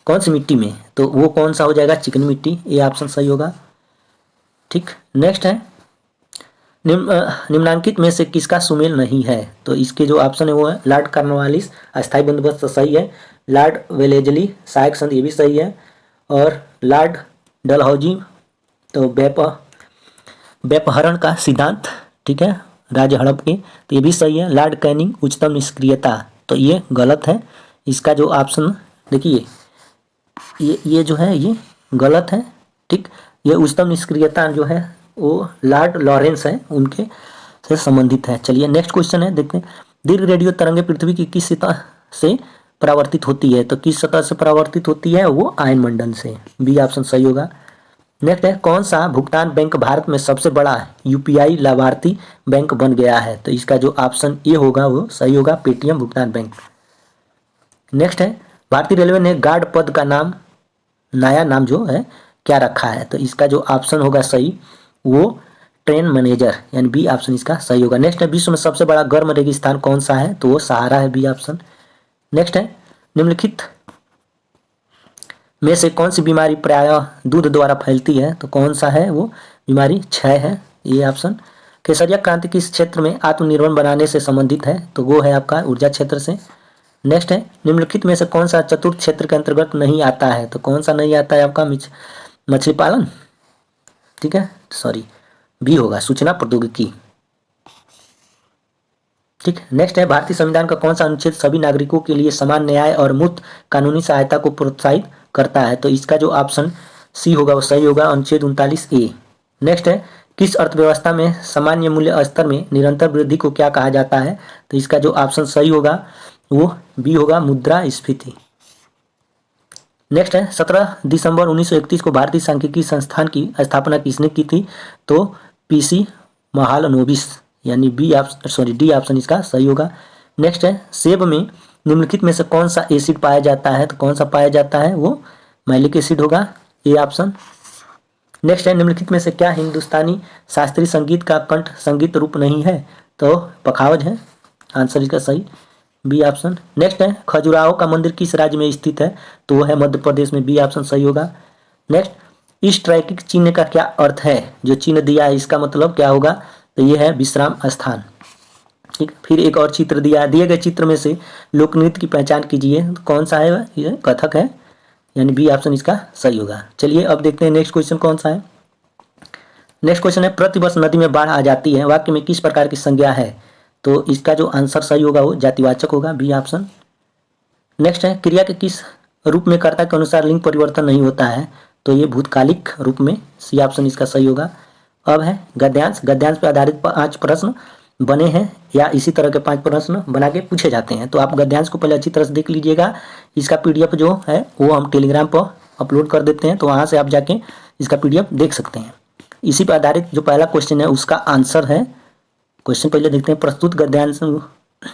कौन सी मिट्टी में। तो वो कौन सा हो जाएगा, चिकनी मिट्टी, ये ऑप्शन सही होगा। ठीक, नेक्स्ट है, निम्नांकित में से किसका सुमेल नहीं है। तो इसके जो ऑप्शन है वो है लॉर्ड कॉर्नवालिस अस्थायी बंदोबस्त तो सही है, लॉर्ड वेलेजली सहायक संधि ये भी सही है, और लॉर्ड डलहौजी तो बेपहरण का सिद्धांत, ठीक है, राज्य हड़प के, तो ये भी सही है। लॉर्ड कैनिंग उच्चतम निष्क्रियता, तो ये गलत है। इसका जो ऑप्शन देखिए, ये जो है ये गलत है। ठीक, ये उच्चतम निष्क्रियता जो है वो लॉर्ड लॉरेंस है, उनके से संबंधित है। चलिए नेक्स्ट क्वेश्चन है, देखते हैं। दीर्घ रेडियो तरंगे पृथ्वी की किस सतह से परावर्तित होती है? तो किस सतह से परावर्तित होती है? वो आयनमंडल से। बी ऑप्शन सही होगा। नेक्स्ट है, कौन सा भुगतान बैंक भारत में सबसे बड़ा यूपीआई लाभार्थी बैंक बन गया है? तो इसका जो ऑप्शन ए होगा वो सही होगा, पेटीएम भुगतान बैंक। नेक्स्ट है, भारतीय रेलवे ने गार्ड पद का नाम, नया नाम जो है क्या रखा है? तो इसका जो ऑप्शन होगा सही वो ट्रेन मैनेजर, यानी बी ऑप्शन इसका सही होगा। नेक्स्ट है, विश्व में सबसे बड़ा गर्म रेगिस्तान कौन सा है? तो वो सहारा है, बी ऑप्शन। नेक्स्ट है, निम्नलिखित में से कौन सी बीमारी प्रायः दूध द्वारा फैलती है? तो कौन सा है वो बीमारी? क्षय है, ये ऑप्शन। केसरिया क्रांति किस क्षेत्र में आत्मनिर्भर बनाने से संबंधित है? तो वो है आपका ऊर्जा क्षेत्र से। नेक्स्ट है, निम्नलिखित में से कौन सा चतुर्थ क्षेत्र के अंतर्गत नहीं आता है? तो कौन सा नहीं आता है आपका? मछली पालन, ठीक है, सॉरी बी होगा, सूचना प्रौद्योगिकी। ठीक, नेक्स्ट है, भारतीय संविधान का कौन सा अनुच्छेद सभी नागरिकों के लिए समान न्याय और मुफ्त कानूनी सहायता को प्रोत्साहित करता है? तो इसका जो ऑप्शन सी होगा वो सही होगा, अनुच्छेद 39A। नेक्स्ट है, किस अर्थव्यवस्था में सामान्य मूल्य स्तर में निरंतर वृद्धि को क्या कहा जाता है? तो इसका जो ऑप्शन सही होगा वो बी होगा, मुद्रास्फीति। नेक्स्ट है, 17 दिसंबर 1931 को भारतीय सांख्यिकी संस्थान की स्थापना किसने की थी? तो पीसी महालनोबिस, यानी डी ऑप्शन इसका सही होगा। नेक्स्ट है, सेब में निम्नलिखित में से कौन सा एसिड पाया जाता है? तो कौन सा पाया जाता है? वो मैलिक एसिड होगा, ए ऑप्शन। नेक्स्ट है, निम्नलिखित में से क्या हिंदुस्तानी शास्त्रीय संगीत का कंठ संगीत रूप नहीं है? तो पखावज है, आंसर इसका सही, बी ऑप्शन। नेक्स्ट है, खजुराहो का मंदिर किस राज्य में स्थित है? तो वो है मध्य प्रदेश में, बी ऑप्शन सही होगा। नेक्स्ट, इस ट्रैकिंग चिन्ह का क्या अर्थ है? जो चिन्ह दिया है इसका मतलब क्या होगा? तो ये है विश्राम स्थान। ठीक, फिर एक और चित्र दिया है, दिए गए चित्र में से लोक नृत्य की पहचान कीजिए। तो कौन सा है? ये कथक है, यानी बी ऑप्शन इसका सही होगा। चलिए अब देखते हैं नेक्स्ट क्वेश्चन कौन सा है। नेक्स्ट क्वेश्चन है, प्रतिवर्ष नदी में बाढ़ आ जाती है, वाक्य में किस प्रकार की संज्ञा है? तो इसका जो आंसर सही होगा वो जातिवाचक होगा, बी ऑप्शन। नेक्स्ट है, क्रिया के किस रूप में कर्ता के अनुसार लिंग परिवर्तन नहीं होता है? तो ये भूतकालिक रूप में, सी ऑप्शन इसका सही होगा। अब है गद्यांश, गद्यांश पर आधारित 5 प्रश्न बने हैं या इसी तरह के 5 प्रश्न बना के पूछे जाते हैं। तो आप गद्यांश को पहले अच्छी तरह से देख लीजिएगा। इसका पीडीएफ जो है वो हम टेलीग्राम पर अपलोड कर देते हैं, तो वहाँ से आप जाके इसका पीडीएफ देख सकते हैं। इसी पर आधारित जो पहला क्वेश्चन है उसका आंसर है, क्वेश्चन पहले देखते हैं, प्रस्तुत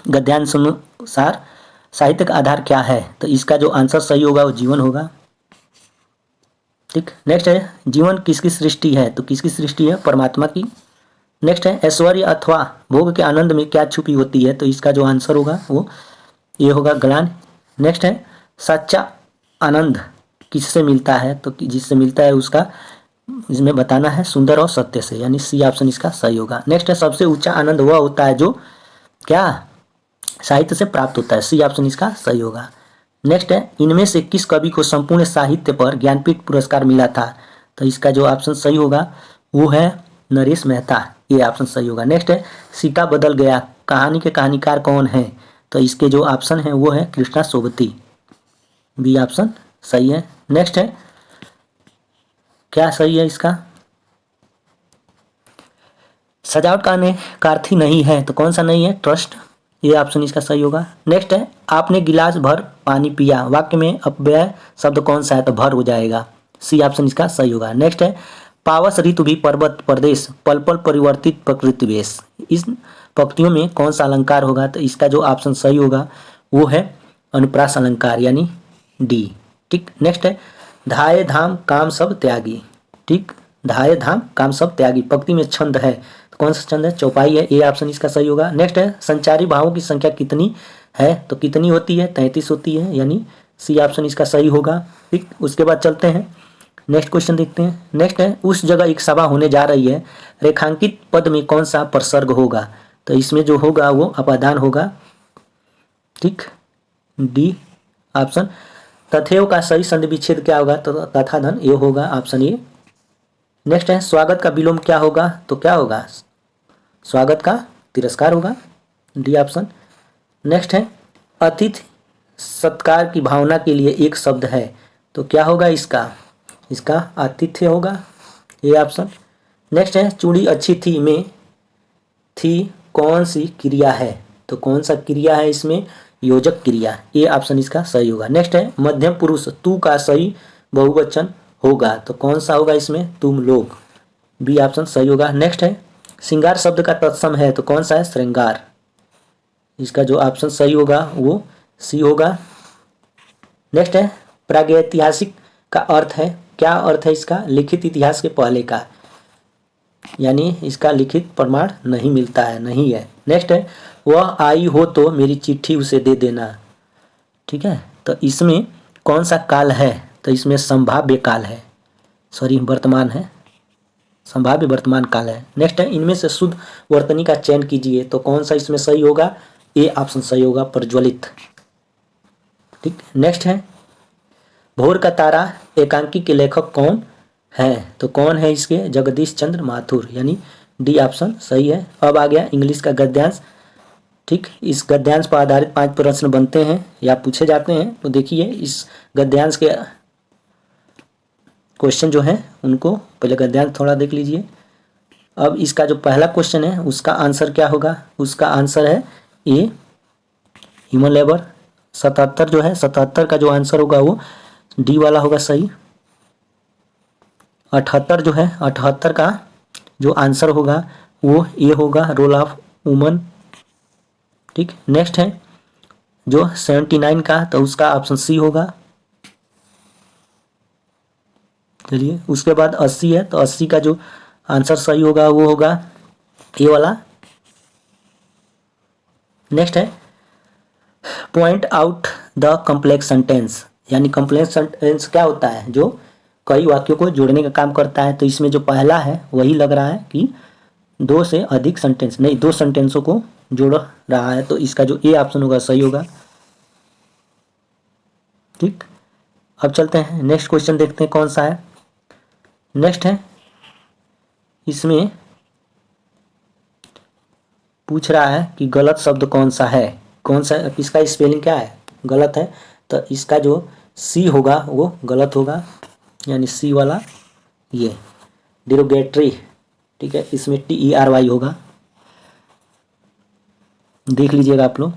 गद्यांशानुसार साहित्य का आधार क्या है? तो इसका जो आंसर सही होगा वो जीवन होगा। ठीक, नेक्स्ट है, जीवन किसकी सृष्टि है? तो किसकी सृष्टि है? परमात्मा की। नेक्स्ट है, ऐश्वर्य अथवा भोग के आनंद में क्या छुपी होती है? तो इसका जो आंसर होगा वो ये होगा, ज्ञान। नेक्स्ट है, सच्चा आनंद किससे मिलता है? तो जिससे मिलता है उसका इसमें बताना है सुंदर और सत्य से, यानी सी ऑप्शन इसका सही होगा। नेक्स्ट है, सबसे ऊंचा आनंद वह होता है जो क्या साहित्य से प्राप्त होता है, सी ऑप्शन इसका सही होगा। नेक्स्ट है, इनमें से किस कवि को संपूर्ण साहित्य पर ज्ञानपीठ पुरस्कार मिला था? तो इसका जो ऑप्शन सही होगा वो है नरेश मेहता, ये ऑप्शन सही होगा। नेक्स्ट है, सीता बदल गया कहानी के कहानीकार कौन है? तो इसके जो ऑप्शन है वो है कृष्णा सोबती, बी ऑप्शन सही है। नेक्स्ट है, क्या सही है इसका? सजावट का अर्थ ही नहीं है, तो कौन सा नहीं है? ट्रस्ट, ये ऑप्शन इसका सही होगा। नेक्स्ट है, आपने गिलास भर पानी पिया, वाक्य में अपव्यय शब्द कौन सा है? तो भर हो जाएगा, सी ऑप्शन इसका सही होगा। नेक्स्ट है, पावस ऋतु भी पर्वत प्रदेश पल पल परिवर्तित प्रकृति वेश, इस पंक्तियों में कौन सा अलंकार होगा? तो इसका जो ऑप्शन सही होगा वो है अनुप्रास अलंकार, यानी डी। ठीक, नेक्स्ट है, धाये धाम काम सब त्यागी। ठीक, धाये धाम काम सब त्यागी पंक्ति में छंद है, तो कौन सा छंद है? चौपाई है, ए ऑप्शन इसका सही होगा। नेक्स्ट है, संचारी भावों की संख्या कितनी है? तो कितनी होती है? 33 होती है, यानी सी ऑप्शन इसका सही होगा। ठीक, उसके बाद चलते हैं नेक्स्ट क्वेश्चन देखते हैं। नेक्स्ट है, उस जगह एक सभा होने जा रही है, रेखांकित पद में कौन सा प्रसर्ग होगा? तो इसमें जो होगा वो अपादान होगा। ठीक, डी ऑप्शन। तथैव का सही संधि विच्छेद क्या होगा? तो तथा धन, ये होगा ऑप्शन ए। नेक्स्ट है, स्वागत का विलोम क्या होगा? तो क्या होगा? स्वागत का तिरस्कार होगा, डी ऑप्शन। नेक्स्ट है अतिथि सत्कार की भावना के लिए एक शब्द है, तो क्या होगा इसका, इसका आतिथ्य होगा, ये ऑप्शन। नेक्स्ट है चूड़ी अच्छी थी में थी कौन सी क्रिया है, तो कौन सा क्रिया है इसमें, योजक क्रिया, ये ऑप्शन इसका सही होगा। नेक्स्ट है मध्यम पुरुष तू का सही बहुवचन होगा, तो कौन सा होगा इसमें, तुम लोग, बी ऑप्शन सही होगा। नेक्स्ट है श्रृंगार शब्द का तत्सम है, तो कौन सा है, श्रृंगार, इसका जो ऑप्शन सही होगा वो सी होगा। नेक्स्ट है प्रागैतिहासिक का अर्थ है, क्या अर्थ है इसका, लिखित इतिहास के पहले का, यानी इसका लिखित प्रमाण नहीं मिलता है, नहीं है। नेक्स्ट है वह आई हो तो मेरी चिट्ठी उसे दे देना, ठीक है, तो इसमें कौन सा काल है, तो इसमें संभाव्य काल है, सॉरी वर्तमान है, संभाव्य वर्तमान काल है। नेक्स्ट है इनमें से शुद्ध वर्तनी का चयन कीजिए, तो कौन सा इसमें सही होगा, ए ऑप्शन सही होगा, प्रज्वलित, ठीक। नेक्स्ट है भोर का तारा एकांकी के लेखक कौन है, तो कौन है इसके, जगदीश चंद्र माथुर, यानी डी ऑप्शन सही है। अब आ गया इंग्लिश का गद्यांश, ठीक, इस गद्यांश पर आधारित 5 प्रश्न बनते हैं या पूछे जाते हैं, तो देखिए इस गद्यांश के क्वेश्चन जो हैं उनको पहले गद्यांश थोड़ा देख लीजिए। अब इसका जो पहला क्वेश्चन है उसका आंसर क्या होगा, उसका आंसर है ए ह्यूमन लेबर, 77 जो है 77 का जो आंसर होगा वो डी वाला होगा सही। 78 जो है 78 का जो आंसर होगा वो ए होगा, रोल ऑफ वुमन, ठीक। नेक्स्ट है जो 79 का, तो उसका ऑप्शन सी होगा। चलिए उसके बाद 80 है, तो 80 का जो आंसर सही होगा वो होगा ए वाला। नेक्स्ट है point out the complex sentence, यानी कॉम्प्लेक्स सेंटेंस क्या होता है, जो कई वाक्यों को जोड़ने का काम करता है, तो इसमें जो पहला है वही लग रहा है कि 2 से अधिक सेंटेंस नहीं, 2 सेंटेंसों को जोड़ रहा है, तो इसका जो ए ऑप्शन होगा सही होगा, ठीक। अब चलते हैं नेक्स्ट क्वेश्चन देखते हैं कौन सा है। नेक्स्ट है इसमें पूछ रहा है कि गलत शब्द कौन सा है, कौन सा, इसका स्पेलिंग क्या है, गलत है, तो इसका जो सी होगा वो गलत होगा, यानी सी वाला, ये डिरोगेटरी, ठीक है, इसमें TERY होगा, देख लीजिएगा आप लोग।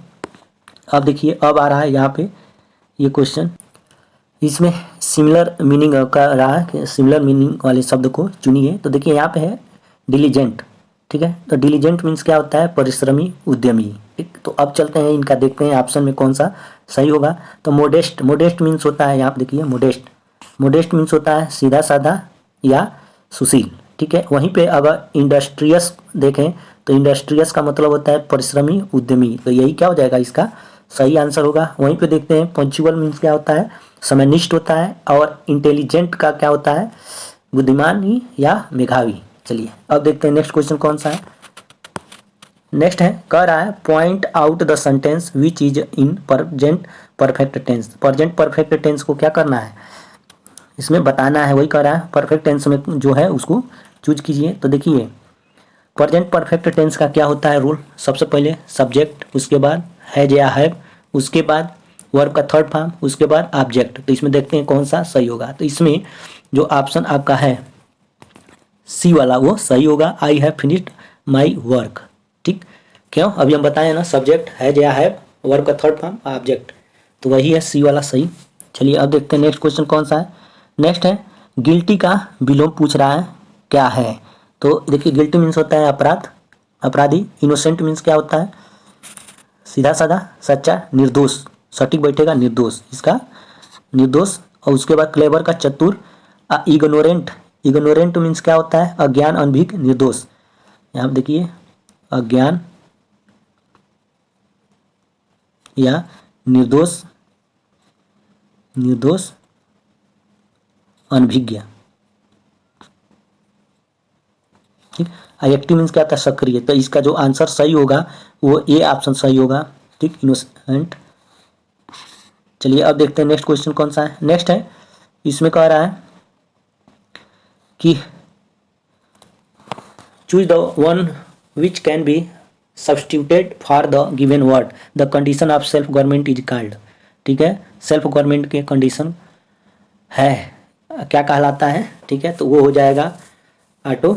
अब देखिए अब आ रहा है यहाँ पे ये क्वेश्चन, इसमें सिमिलर मीनिंग का रहा है कि सिमिलर मीनिंग वाले शब्द को चुनिए, तो देखिए यहाँ पे है डिलीजेंट, ठीक है, तो डिलीजेंट मीन्स क्या होता है, परिश्रमी उद्यमी, ठीक। तो अब चलते हैं इनका देखते हैं ऑप्शन में कौन सा सही होगा। तो मोडेस्ट, मोडेस्ट मीन्स होता है, यहाँ पे देखिए मोडेस्ट, मोडेस्ट मीन्स होता है सीधा साधा या सुशील, ठीक है। वहीं पे अगर इंडस्ट्रियस देखें तो इंडस्ट्रियस का मतलब होता है परिश्रमी उद्यमी, तो यही क्या हो जाएगा, इसका सही आंसर होगा। वहीं पे देखते हैं पंक्चुअल मीन्स क्या होता है, समयनिष्ठ होता है, और इंटेलिजेंट का क्या होता है, बुद्धिमानी या मेधावी। चलिए अब देखते हैं नेक्स्ट क्वेश्चन कौन सा है। नेक्स्ट है कह रहा है point out the sentence which is in present perfect tense, present perfect tense को क्या करना है, इसमें बताना है, वही कह रहा है परफेक्ट टेंस में जो है उसको चूज कीजिए। तो देखिए प्रेजेंट परफेक्ट टेंस का क्या होता है रूल, सबसे पहले सब्जेक्ट, उसके बाद हैज या हैव, उसके बाद वर्ब का थर्ड फॉर्म, उसके बाद ऑब्जेक्ट। तो इसमें देखते हैं कौन सा सही होगा, तो इसमें जो ऑप्शन आपका है सी वाला वो सही होगा, I have finished my work, ठीक। क्यों, अभी हम बताए ना, सब्जेक्ट हैज या हैव, वर्ब का थर्ड फॉर्म, ऑब्जेक्ट, तो वही है सी वाला सही। चलिए अब देखते हैं नेक्स्ट क्वेश्चन कौन सा है। नेक्स्ट है गिल्टी का विलोम पूछ रहा है क्या है, तो देखिए गिल्टी मीन्स होता है अपराध, अपराधी। इनोसेंट मीन्स क्या होता है, सीधा साधा सच्चा, निर्दोष, सटीक बैठेगा निर्दोष, इसका निर्दोष। और उसके बाद क्लेवर का चतुर, इग्नोरेंट, इग्नोरेंट मीन्स क्या होता है, अज्ञान, अनभिज्ञ, निर्दोष। यहाँ पे देखिए अज्ञान या निर्दोष, निर्दोष, अनभिज्ञ, ठीक। एक्टिव मीन्स क्या होता है, सक्रिय, तो इसका जो आंसर सही होगा वो ए ऑप्शन सही होगा, ठीक, इनोसेंट। चलिए अब देखते हैं नेक्स्ट क्वेश्चन कौन सा है। नेक्स्ट है इसमें कह रहा है कि choose the one which can be substituted for the given word the condition of self government is called. ठीक है, सेल्फ गवर्नमेंट के कंडीशन है क्या कहलाता है? ठीक है, तो वो हो जाएगा ऑटो,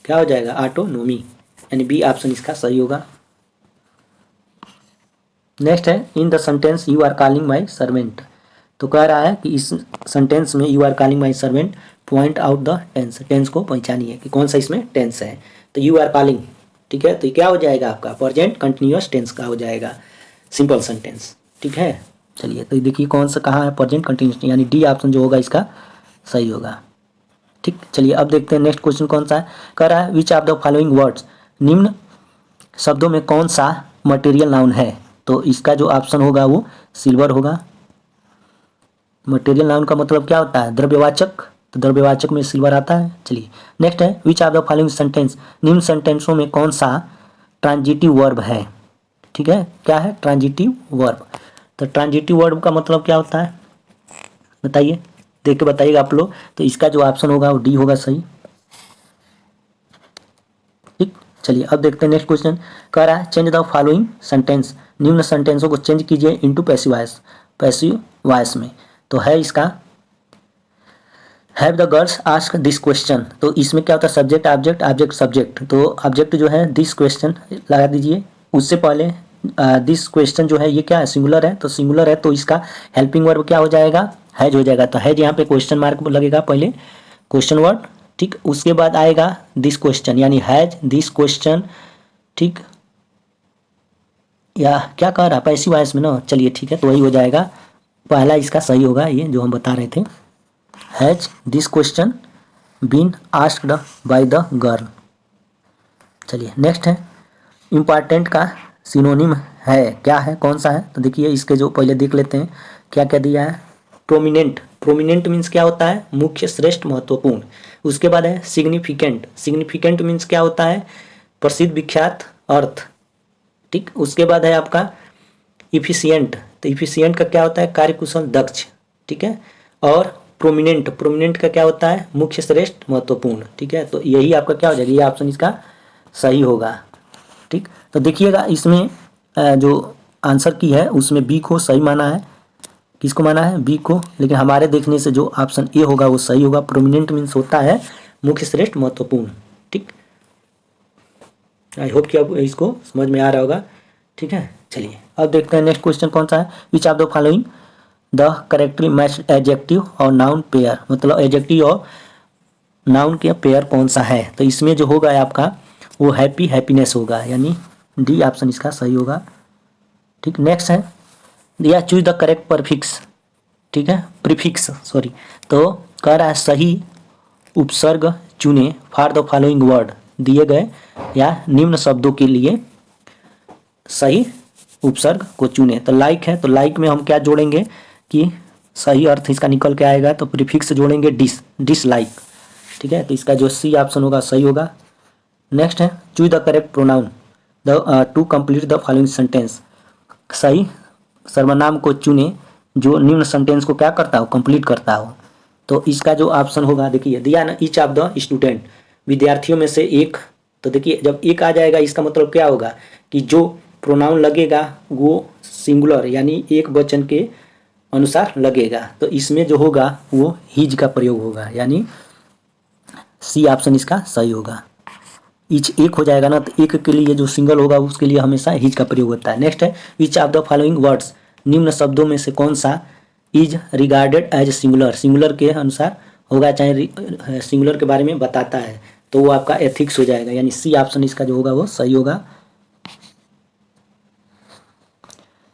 क्या हो जाएगा? ऑटोनोमी, यानी बी ऑप्शन इसका सही होगा। नेक्स्ट है in the sentence you are calling my servant. तो कह रहा है कि इस सेंटेंस में you are calling my servant point out the tense, tense को पहचानिए कि कौन सा इसमें टेंस है। तो यू आर कॉलिंग, ठीक है, तो क्या हो जाएगा आपका? प्रेजेंट कंटिन्यूअस टेंस का हो जाएगा, सिंपल सेंटेंस। ठीक है, चलिए तो देखिए कौन सा कहाँ है प्रेजेंट कंटिन्यूअस, यानी डी ऑप्शन जो होगा इसका सही होगा। ठीक, चलिए अब देखते हैं नेक्स्ट क्वेश्चन कौन सा है। कह रहा है which of the following words, निम्न शब्दों में कौन सा मटेरियल नाउन है? तो इसका जो ऑप्शन होगा वो सिल्वर होगा। मटेरियल नाउन का मतलब क्या होता है? द्रव्यवाचक, तो द्रव्यवाचक में सिल्वर आता है। चलिए नेक्स्ट है which of the following sentence, निम्न सेंटेंसों में कौन सा ट्रांजिटिव वर्ब है? ठीक है, क्या है? Transitive verb. तो ट्रांजिटिव वर्ब का मतलब क्या होता है बताइए, देख के बताइएगा आप लोग। तो इसका जो ऑप्शन होगा वो डी होगा सही। ठीक, चलिए अब देखते हैं नेक्स्ट क्वेश्चन। कह रहा है चेंज द फॉलोइंग सेंटेंस, निम्न सेंटेंसों को चेंज कीजिए into passive voice, passive voice में। तो है इसका have the girls ask this question. तो इसमें क्या होता है? Subject object, object subject. तो ऑब्जेक्ट जो है दिस क्वेश्चन लगा दीजिए, उससे पहले दिस क्वेश्चन जो है ये क्या है? सिंगुलर है, तो सिंगुलर है तो इसका हेल्पिंग वर्ब क्या हो जाएगा? हैज हो जाएगा। तो हैज यहाँ पे क्वेश्चन मार्क लगेगा, पहले क्वेश्चन वर्ड, ठीक, उसके बाद आएगा दिस क्वेश्चन, यानी हैज दिस क्वेश्चन। ठीक, या क्या कह रहा है? पैसिव वॉइस में ना, चलिए ठीक है, तो वही हो जाएगा, पहला इसका सही होगा, ये जो हम बता रहे थे। Has this question been asked by the girl. चलिए नेक्स्ट है इम्पॉर्टेंट का सिनोनिम है, क्या है, कौन सा है? तो देखिए इसके जो पहले देख लेते हैं क्या क्या दिया है। प्रोमिनेंट, प्रोमिनेंट मीन्स क्या होता है? मुख्य, श्रेष्ठ, महत्वपूर्ण। उसके बाद है सिग्निफिकेंट, सिग्निफिकेंट मीन्स क्या होता है? प्रसिद्ध, विख्यात, अर्थ। ठीक, उसके बाद है आपका इफिशियंट, तो इफिशियंट का क्या होता है? कार्यकुशल, दक्ष। ठीक है, और प्रोमिनेंट, प्रोमिनेंट का क्या होता है? मुख्य, श्रेष्ठ, महत्वपूर्ण। ठीक है, तो यही आपका क्या हो जाएगा? ये ऑप्शन इसका सही होगा। ठीक, तो देखिएगा इसमें जो आंसर की है उसमें बी को सही माना है। किसको माना है? बी को, लेकिन हमारे देखने से जो ऑप्शन ए होगा वो सही होगा। प्रोमिनेंट मीन्स होता है मुख्य, श्रेष्ठ, महत्वपूर्ण। ठीक, आई होप कि अब इसको समझ में आ रहा होगा। ठीक है, चलिए अब देखते हैं नेक्स्ट क्वेश्चन कौन सा है। Which of the following the correctly matched adjective और नाउन पेयर, मतलब एडजेक्टिव और नाउन के पेयर कौन सा है? तो इसमें जो होगा आपका वो हैप्पी, हैप्पीनेस होगा, यानी डी ऑप्शन इसका सही होगा। ठीक, नेक्स्ट है या चूज द करेक्ट परफिक्स, ठीक है, प्रीफिक्स सॉरी। तो कह रहा है सही उपसर्ग चुने फॉर द फॉलोइंग वर्ड, दिए गए या निम्न शब्दों के लिए सही उपसर्ग को चुने। तो लाइक है, तो लाइक में हम क्या जोड़ेंगे कि सही अर्थ इसका निकल के आएगा, तो प्रीफिक्स जोड़ेंगे डिस, डिसलाइक। ठीक है, तो इसका जो सी ऑप्शन होगा सही होगा। नेक्स्ट है choose the correct pronoun the two complete the following sentence, सही सर्वनाम को चुने जो निम्न सेंटेंस को क्या करता हो? कंप्लीट करता हो। तो इसका जो ऑप्शन होगा देखिए दिया ना, ईच ऑफ द स्टूडेंट, विद्यार्थियों में से एक। तो देखिए जब एक आ जाएगा इसका मतलब क्या होगा कि जो प्रोनाउन लगेगा वो सिंगुलर यानी एक वचन के अनुसार लगेगा। तो इसमें जो होगा वो हिज का प्रयोग होगा, यानी सी ऑप्शन इसका सही होगा। ईच एक हो जाएगा ना, तो एक के लिए जो सिंगल होगा उसके लिए हमेशा हिज का प्रयोग होता है। नेक्स्ट है which of the following words, निम्न शब्दों में से कौन सा is regarded as singular, singular के अनुसार होगा, चाहे सिंगुलर के बारे में बताता है, तो वो आपका एथिक्स हो जाएगा, यानी सी ऑप्शन इसका जो होगा वो सही होगा।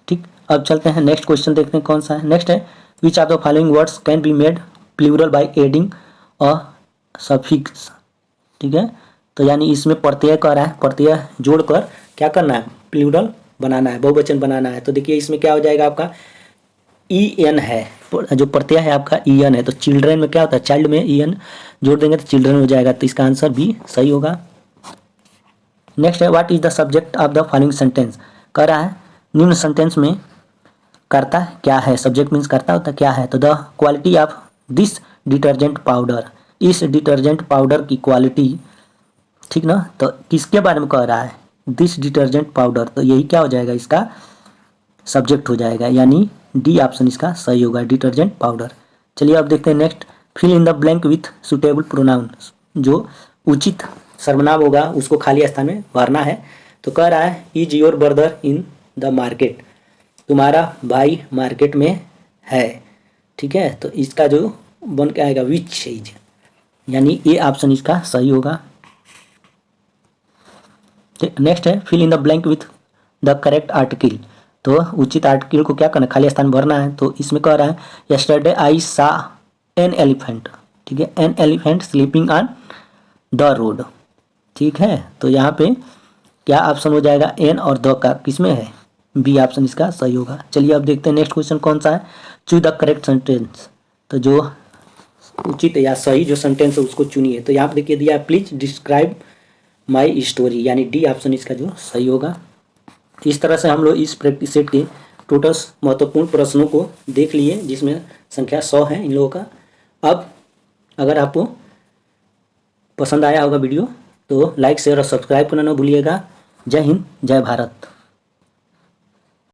ठीक, अब चलते हैं नेक्स्ट क्वेश्चन देखते हैं कौन सा है। नेक्स्ट है which of the following words can be made plural by adding a suffix. ठीक है, तो यानी इसमें प्रत्यय कह रहा है, प्रत्यय जोड़कर क्या करना है? प्लूरल बनाना है, बहुवचन बनाना है। तो देखिए इसमें क्या हो जाएगा आपका ई एन है, जो प्रत्यय है आपका ई एन है। तो चिल्ड्रेन में क्या होता है? चाइल्ड में ई एन जोड़ देंगे तो चिल्ड्रेन हो जाएगा, तो इसका आंसर भी सही होगा। नेक्स्ट है what is the subject of the following sentence, कह रहा है निम्न सेंटेंस में कर्ता क्या है? सब्जेक्ट मीन्स कर्ता होता क्या है? तो the quality of this detergent powder, इस डिटर्जेंट पाउडर की क्वालिटी ठीक ना। तो किसके बारे में कह रहा है, दिस डिटर्जेंट पाउडर, तो यही क्या हो जाएगा, इसका सब्जेक्ट हो जाएगा, यानी डी ऑप्शन इसका सही होगा, डिटर्जेंट पाउडर। चलिए अब देखते हैं next, fill in the blank with suitable pronoun, जो उचित सर्वनाम होगा उसको खाली स्थान में भरना है। तो कह रहा है is your brother in the market, तुम्हारा भाई मार्केट में है, ठीक है। तो इसका जो बन के आएगा विच इज, यानी ए ऑप्शन इसका सही होगा। नेक्स्ट है fill in the blank with the correct article, तो उचित आर्टिकल को क्या करना, खाली स्थान भरना है। तो इसमें कह रहा है यस्टरडे आई सा एन एलिफेंट, ठीक है, an elephant sleeping on the road, ठीक है। तो यहाँ पे क्या ऑप्शन हो जाएगा, एन और द का किसमें है, बी ऑप्शन इसका सही होगा। चलिए अब देखते हैं नेक्स्ट क्वेश्चन कौन सा है, चूज द करेक्ट सेंटेंस, तो जो उचित या सही जो सेंटेंस है उसको चुनिए। तो यहाँ पे देखिए दिया प्लीज डिस्क्राइब माई स्टोरी, यानी डी ऑप्शन इसका जो सही होगा। इस तरह से हम लोग इस प्रैक्टिस सेट के टोटल महत्वपूर्ण प्रश्नों को देख लिए, जिसमें संख्या 100 है इन लोगों का। अब अगर आपको पसंद आया होगा वीडियो तो लाइक शेयर और सब्सक्राइब करना ना भूलिएगा। जय हिंद, जय भारत।